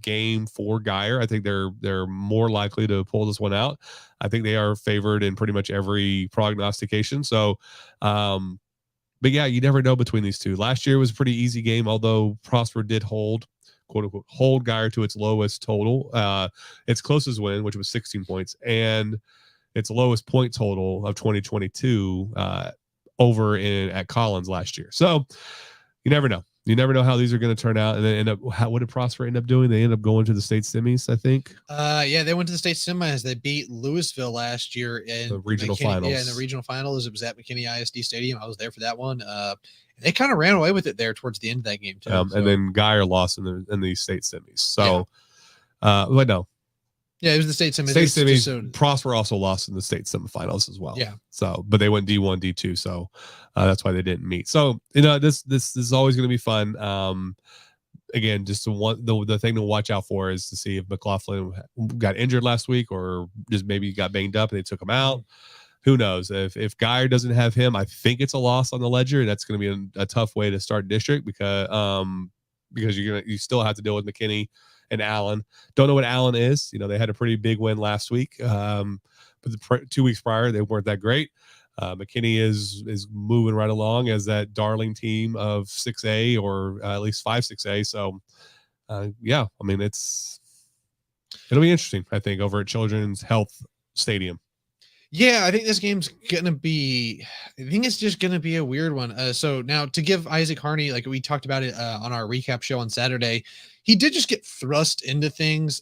game for Geyer. I think they're more likely to pull this one out. I think they are favored in pretty much every prognostication. So, but yeah, you never know between these two. Last year was a pretty easy game, although Prosper did hold, quote unquote, hold Geyer to its lowest total, its closest win, which was 16 points, and its lowest point total of 2022 over at Collins last year. So you never know. You never know how these are going to turn out, and then what did Prosper end up doing? They end up going to the state semis, I think. Yeah, they went to the state semis. They beat Louisville last year in the regional finals. Yeah, in the regional finals. It was at McKinney ISD Stadium. I was there for that one. They kind of ran away with it there towards the end of that game too. And then Geyer lost in the state semis. So, but no. Yeah, it was the state semis. State semis. Prosper also lost in the state semifinals as well. Yeah. So, but they went D1, D2. So that's why they didn't meet. So, this is always going to be fun. Again, just the thing to watch out for is to see if McLaughlin got injured last week or just maybe got banged up and they took him out. Who knows? If Geyer doesn't have him, I think it's a loss on the ledger. That's going to be a tough way to start district because you still have to deal with McKinney and Allen. Don't know what Allen is. They had a pretty big win last week, but 2 weeks prior they weren't that great. McKinney is moving right along as that darling team of 6A or at least 5-6A. So it'll be interesting, I think, over at Children's Health Stadium. Yeah, I think this game's gonna be. I think it's just gonna be a weird one. So now to give Isaac Harney, like we talked about it on our recap show on Saturday, he did just get thrust into things.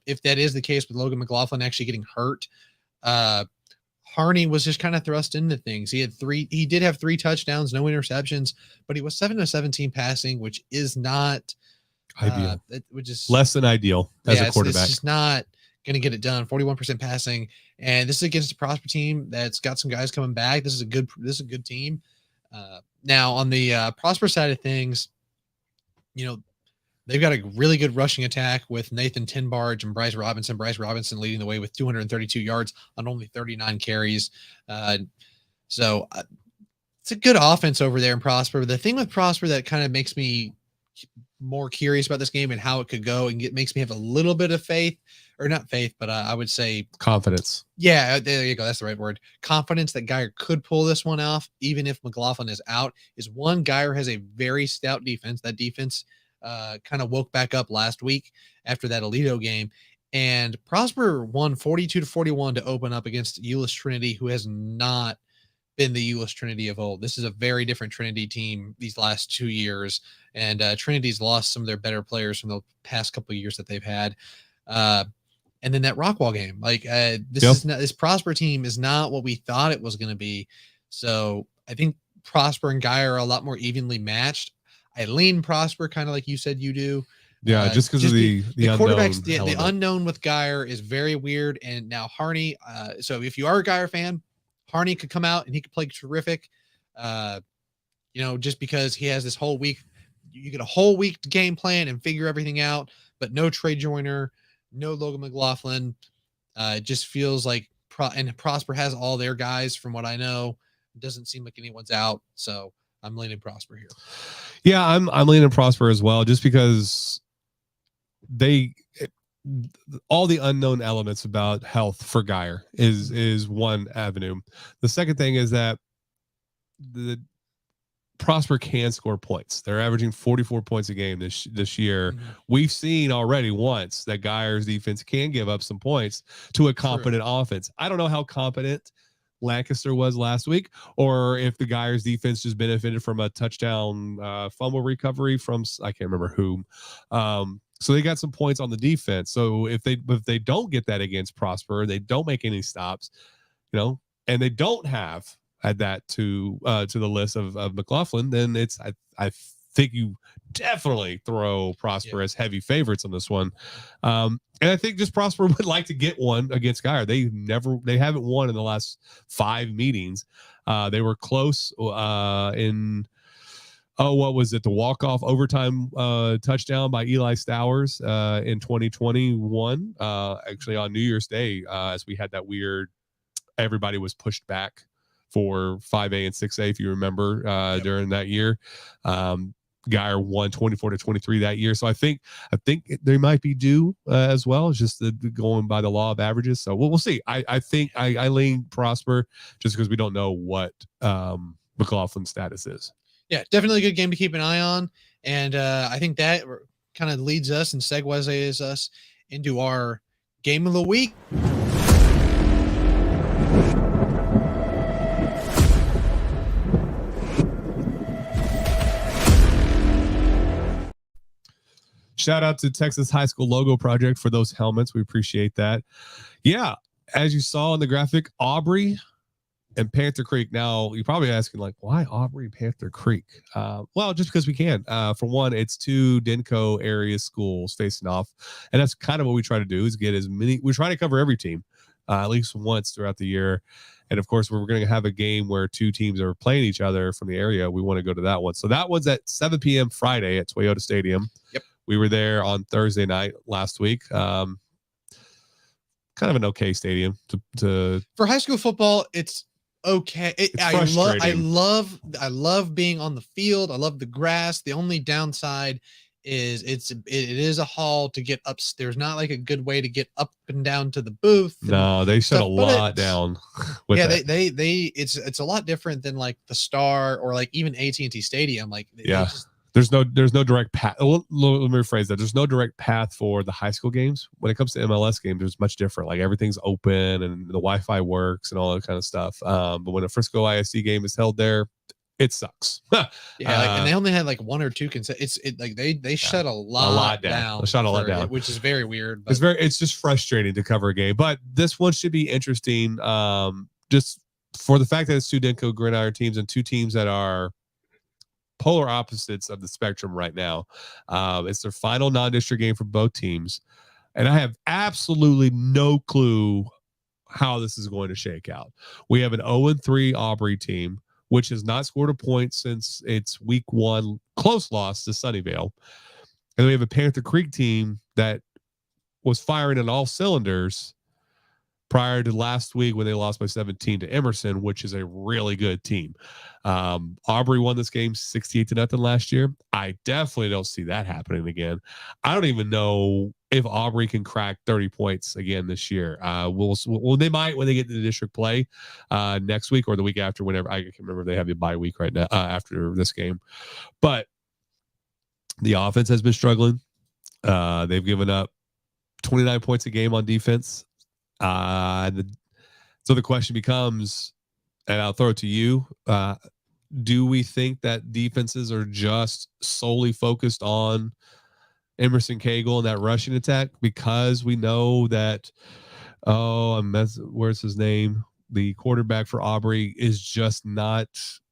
If that is the case with Logan McLaughlin actually getting hurt, Harney was just kind of thrust into things. He did have 3 touchdowns, no interceptions, but he was 7 of 17 passing, which is not ideal. Which is less than ideal as a quarterback. It's just not going to get it done. 41% passing, and this is against a Prosper team that's got some guys coming back. This is a good team. Now on the Prosper side of things, they've got a really good rushing attack with Nathan Tinbarge and Bryce Robinson. Bryce Robinson leading the way with 232 yards on only 39 carries. So it's a good offense over there in Prosper. The thing with Prosper that kind of makes me more curious about this game and how it could go and makes me have a little bit of faith, or not faith, but I would say confidence. Yeah, there you go. That's the right word. Confidence that Geyer could pull this one off, even if McLaughlin is out, is one, Geyer has a very stout defense. That defense kind of woke back up last week after that Alito game, and Prosper won 42-41 to open up against Euless Trinity, who has not been the Euless Trinity of old. This is a very different Trinity team these last 2 years, and Trinity's lost some of their better players from the past couple of years that they've had. And then that Rockwall game, this Prosper team is not what we thought it was going to be. So I think Prosper and Geyer are a lot more evenly matched. I lean Prosper, kind of like you said you do. Yeah, just because of the quarterbacks. The unknown with Geyer is very weird. And now Harney. So if you are a Geyer fan, Harney could come out and he could play terrific. Just because he has this whole week, you get a whole week game plan and figure everything out. But no Trey Joyner, no Logan McLaughlin. It just feels like and Prosper has all their guys from what I know. It doesn't seem like anyone's out. So I'm leaning Prosper here. Yeah, I'm leaning Prosper as well, just because all the unknown elements about health for Geyer is one avenue. The second thing is that the Prosper can score points. They're averaging 44 points a game this year. Mm-hmm. We've seen already once that Geyer's defense can give up some points to a competent offense. I don't know how competent Lancaster was last week, or if the Geyer's defense just benefited from a touchdown fumble recovery from I can't remember whom. So they got some points on the defense. So if they don't get that against Prosper, they don't make any stops, and they don't add that to the list of McLaughlin, then I think you definitely throw Prosper as heavy favorites on this one. And I think just Prosper would like to get one against Geyer. They haven't won in the last 5 meetings. They were close in what was it? The walk-off overtime touchdown by Eli Stowers in 2021, actually on New Year's Day, as we had that weird, everybody was pushed back for 5A and 6A, if you remember, during that year. Geyer won 24-23 that year. So I think they might be due as well. It's just going by the law of averages. So we'll see. I think I lean Prosper just because we don't know what McLaughlin's status is. Yeah, definitely a good game to keep an eye on. And I think that kind of leads us and segues us into our game of the week. Shout out to Texas High School Logo Project for those helmets. We appreciate that. Yeah, as you saw in the graphic, Aubrey and Panther Creek. Now, you're probably asking, like, why Aubrey and Panther Creek? Well, just because we can. For one, it's 2 DenCo area schools facing off. And that's kind of what we try to do, is get as many. We're trying to cover every team at least once throughout the year. And, of course, we're going to have a game where 2 teams are playing each other from the area. We want to go to that one. So that one's at 7 p.m. Friday at Toyota Stadium. Yep. We were there on Thursday night last week. Kind of an okay stadium to for high school football. It's okay. I love being on the field. I love the grass. The only downside is it is a haul to get up. There's not like a good way to get up and down to the booth. No, they shut a lot down. Yeah, it's a lot different than like the Star or like even AT&T Stadium. Like there's no direct path. Let me rephrase that. There's no direct path for the high school games. When it comes to MLS games, there's much different. Like everything's open and the Wi-Fi works and all that kind of stuff. But when a Frisco ISD game is held there, it sucks. And they only had like 1 or 2 they shut a lot down. They shut a lot down, which is very weird. But it's just frustrating to cover a game. But this one should be interesting. Just for the fact that it's 2 DenCo Gridiron teams and 2 teams that are polar opposites of the spectrum right now. It's their final non-district game for both teams, and I have absolutely no clue how this is going to shake out. We have an 0-3 Aubrey team, which has not scored a point since its week 1 close loss to Sunnyvale, and we have a Panther Creek team that was firing on all cylinders prior to last week when they lost by 17 to Emerson, which is a really good team. Aubrey won this game 68-0 last year. I definitely don't see that happening again. I don't even know if Aubrey can crack 30 points again this year. They might when they get to the district play next week or the week after, whenever. I can't remember if they have a bye week right now after this game. But the offense has been struggling. They've given up 29 points a game on defense. So the question becomes, and I'll throw it to you, do we think that defenses are just solely focused on Emerson Cagle and that rushing attack? Because we know that, where's his name? The quarterback for Aubrey is just not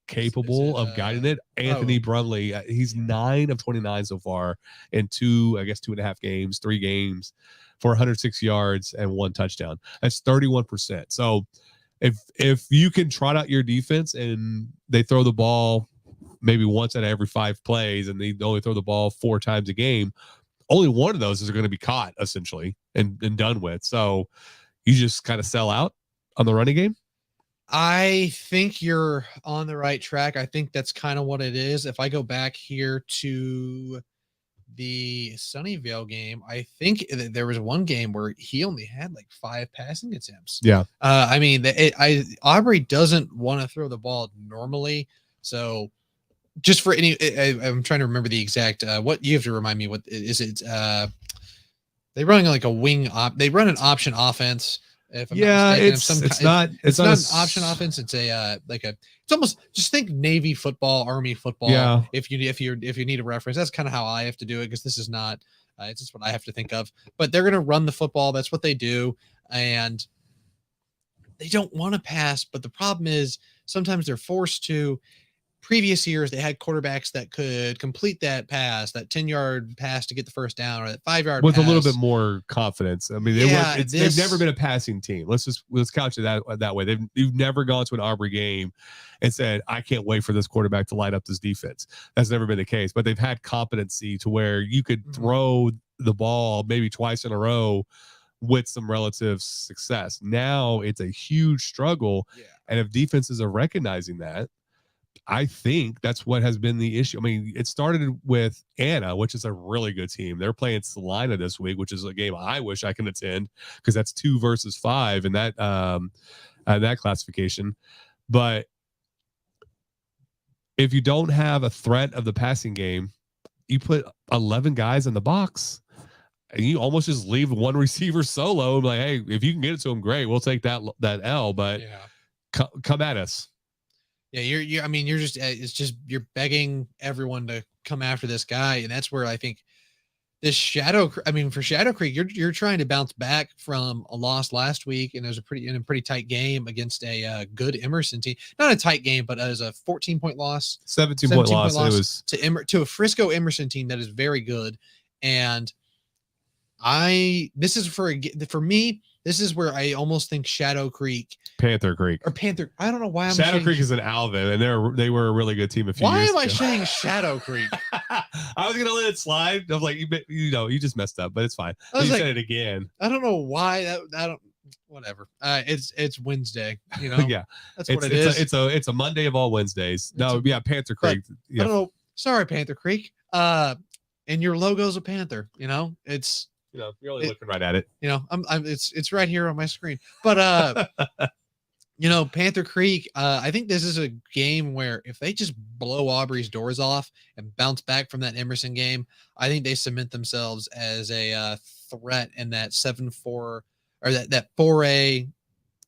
capable of guiding it. Anthony Brumley, he's 9 of 29 so far in 2.5 games, 3 games, for 106 yards and 1 touchdown. That's 31%. So if you can trot out your defense and they throw the ball maybe once out of every 5 plays and they only throw the ball 4 times a game, only one of those is going to be caught essentially and done with. So you just kind of sell out on the running game. I think you're on the right track. I think that's kind of what it is. If I go back here to the Sunnyvale game, I think there was one game where he only had like 5 passing attempts. Yeah. Aubrey doesn't want to throw the ball normally. So just for I'm trying to remember the exact, what you have to remind me, what is it? They run like a wing they run an option offense. If I'm not mistaken. It's not an option offense. It's it's almost, just think Navy football, Army football. Yeah. If you need a reference, that's kind of how I have to do it, because this is not, it's just what I have to think of. But they're going to run the football. That's what they do. And they don't want to pass. But the problem is sometimes they're forced to. Previous years, they had quarterbacks that could complete that pass, that 10-yard pass to get the first down, or that 5-yard with pass. a little bit more confidence. I mean, they've never been a passing team. Let's couch it that way. You've never gone to an Aubrey game and said, I can't wait for this quarterback to light up this defense. That's never been the case. But they've had competency to where you could throw the ball maybe twice in a row with some relative success. Now it's a huge struggle. Yeah. And if defenses are recognizing that, I think that's what has been the issue. I mean, it started with Anna, which is a really good team. They're playing Salina this week, which is a game I wish I can attend, because that's 2 versus 5 in that classification. But if you don't have a threat of the passing game, you put 11 guys in the box and you almost just leave one receiver solo. And like, hey, if you can get it to him, great. We'll take that L, but come at us. Yeah, you're begging everyone to come after this guy, and that's where I think for Shadow Creek, you're trying to bounce back from a loss last week, and it was a pretty tight game against a good Emerson team. Not a tight game, but as a 14-point loss, 17-point loss. It was to a Frisco Emerson team that is very good, and this is for me. This is where I almost think Shadow Creek, Panther Creek. I don't know why Shadow Creek is in Alvin, and they were a really good team a few years ago. Why am I saying Shadow Creek? I was gonna let it slide. I'm like, you just messed up, but it's fine. You said it again. I don't know why. I don't. Whatever. It's Wednesday. Yeah, that's what it is. It's a Monday of all Wednesdays. Panther Creek. I don't know. Sorry, Panther Creek. And your logo's a panther. It's. You're only looking right at it. It's right here on my screen. But Panther Creek, I think this is a game where if they just blow Aubrey's doors off and bounce back from that Emerson game, I think they cement themselves as a threat in that 7-4 or that 4A.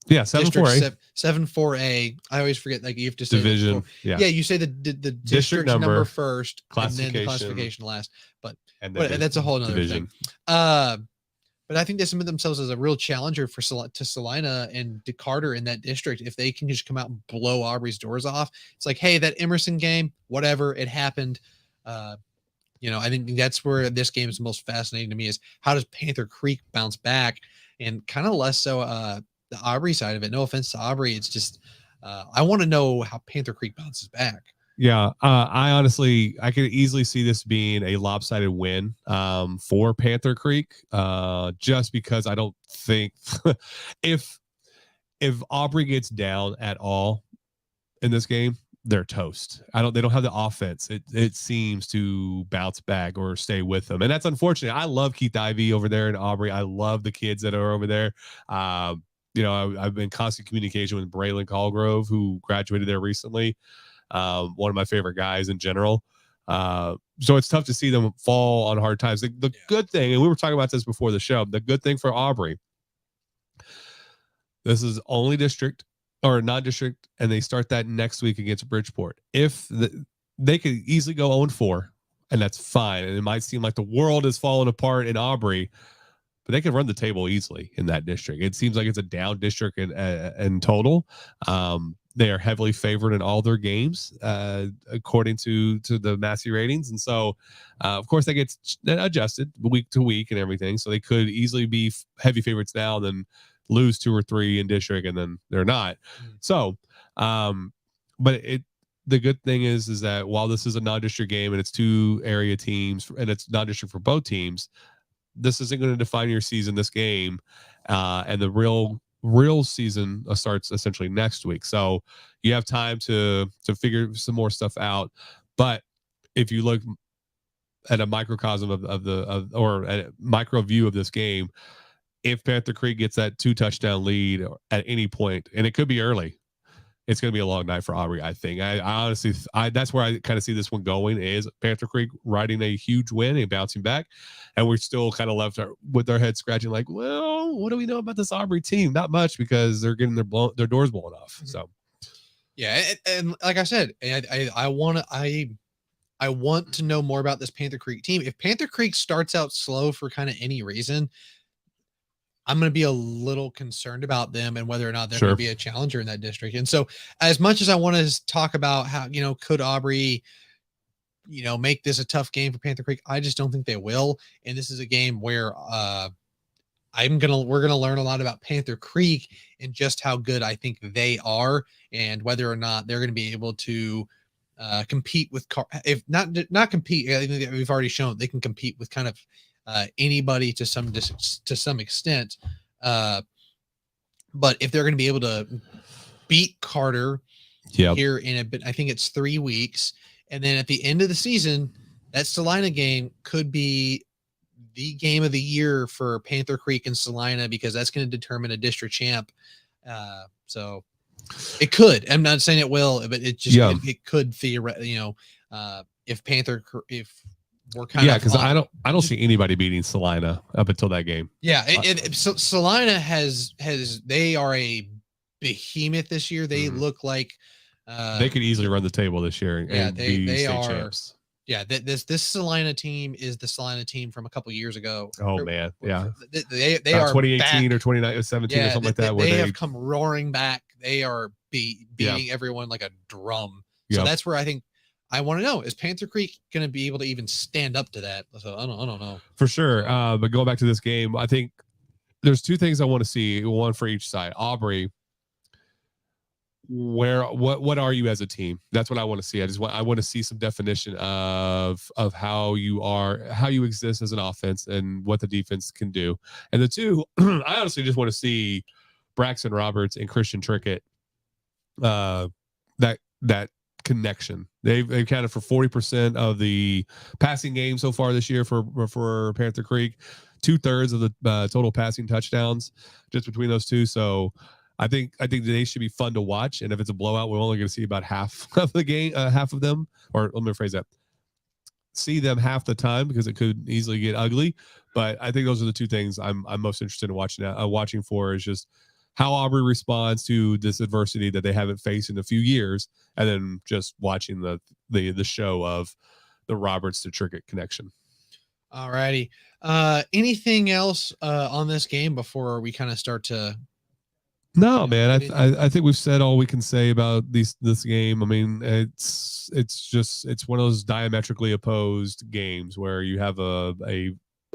Yeah, 7-4A. 7-4A. I always forget, like, you have to say division. Yeah, you say the district number first, and then the classification last. But that's a whole other thing. But I think they cement themselves as a real challenger to Salina and DeCarter in that district. If they can just come out and blow Aubrey's doors off, it's like, hey, that Emerson game, whatever, it happened. I think that's where this game is most fascinating to me, is how does Panther Creek bounce back, and kind of less so the Aubrey side of it. No offense to Aubrey, it's just I want to know how Panther Creek bounces back. Yeah, I could easily see this being a lopsided win for Panther Creek, just because I don't think if Aubrey gets down at all in this game, they're toast. They don't have the offense. It seems to bounce back or stay with them, and that's unfortunate. I love Keith Ivey over there in Aubrey. I love the kids that are over there. I've been in constant communication with Braylon Callgrove, who graduated there recently. One of my favorite guys in general. So it's tough to see them fall on hard times. The good thing, and we were talking about this before the show, the good thing for Aubrey, this is only district or non-district, and they start that next week against Bridgeport. They could easily go 0-4, and that's fine. And it might seem like the world is falling apart in Aubrey, but they can run the table easily in that district. It seems like it's a down district in total. They are heavily favored in all their games, according to the Massey ratings. And so, of course, they get adjusted week to week and everything. So they could easily be heavy favorites now, and then lose 2 or 3 in district, and then they're not. So, but the good thing is that while this is a non-district game and it's 2 area teams and it's non-district for both teams, this isn't going to define your season, this game, and the real season starts essentially next week. So you have time to figure some more stuff out. But if you look at a microcosm or a micro view of this game, if Panther Creek gets that 2 touchdown lead at any point, and it could be early, it's going to be a long night for Aubrey. I think. I honestly, that's where I kind of see this one going, is Panther Creek riding a huge win and bouncing back, and we're still kind of left with our heads scratching, like, well, what do we know about this Aubrey team? Not much, because they're getting their doors blown off. So, yeah, and like I said, I want to know more about this Panther Creek team. If Panther Creek starts out slow for kind of any reason, I'm going to be a little concerned about them and whether or not they're going to be a challenger in that district. And so, as much as I want to talk about how, could Aubrey, make this a tough game for Panther Creek, I just don't think they will. And this is a game where we're going to learn a lot about Panther Creek and just how good I think they are, and whether or not they're going to be able to compete with, if not compete. I think that we've already shown they can compete with kind of anybody to some extent, but if they're going to be able to beat Carter here in a bit, I think it's 3 weeks, and then at the end of the season, that Salina game could be the game of the year for Panther Creek and Salina, because that's going to determine a district champ. So it could. I'm not saying it will, but it just it could theoretically. If we're kind of because I don't see anybody beating Salina up until that game. Yeah, so Salina they are a behemoth this year. They look like they could easily run the table this year. And they are champs. Yeah, this Salina team is the Salina team from a couple years ago. Oh man, yeah. They are 2018 back. or 2017 or something like that. They have come roaring back. They are beating everyone like a drum. So that's where I think I want to know, is Panther Creek going to be able to even stand up to that? So I don't know. For sure. But going back to this game, I think there's two things I want to see, one for each side. Aubrey, what are you as a team? That's what I want to see. I want to see some definition of how you exist as an offense and what the defense can do. And the two, I honestly just want to see Braxton Roberts and Christian Trickett, that connection. They've accounted for 40% of the passing game so far this year for Panther Creek, 2/3 of the total passing touchdowns just between those two. So I think they should be fun to watch. And if it's a blowout, we're only going to see about half of the game, half of them, or let me rephrase that. See them half the time because it could easily get ugly. But I think those are the two things I'm most interested in watching for, is just how Aubrey responds to this adversity that they haven't faced in a few years, and then just watching the show of the Roberts to Trickett connection. All righty. Anything else on this game before we kind of start to? No, man. I think we've said all we can say about this game. I mean, it's one of those diametrically opposed games where you have a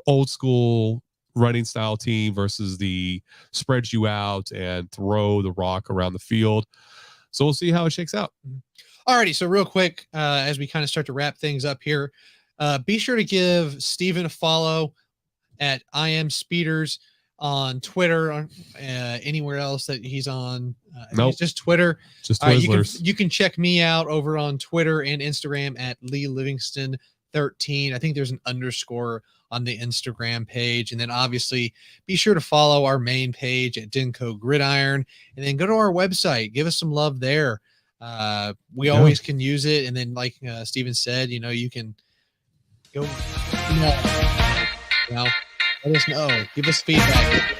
old school running style team versus the spread you out and throw the rock around the field. So we'll see how it shakes out. All righty. So real quick, as we kind of start to wrap things up here, be sure to give Steven a follow at IamSpeeders on Twitter, on anywhere else that he's on. Nope. It's just Twitter. Just you can check me out over on Twitter and Instagram at Lee Livingston 13. I think there's an underscore on the Instagram page. And then obviously be sure to follow our main page at DenCo Gridiron, and then go to our website. Give us some love there. We always can use it. And then like Steven said, you can go, let us know. Give us feedback.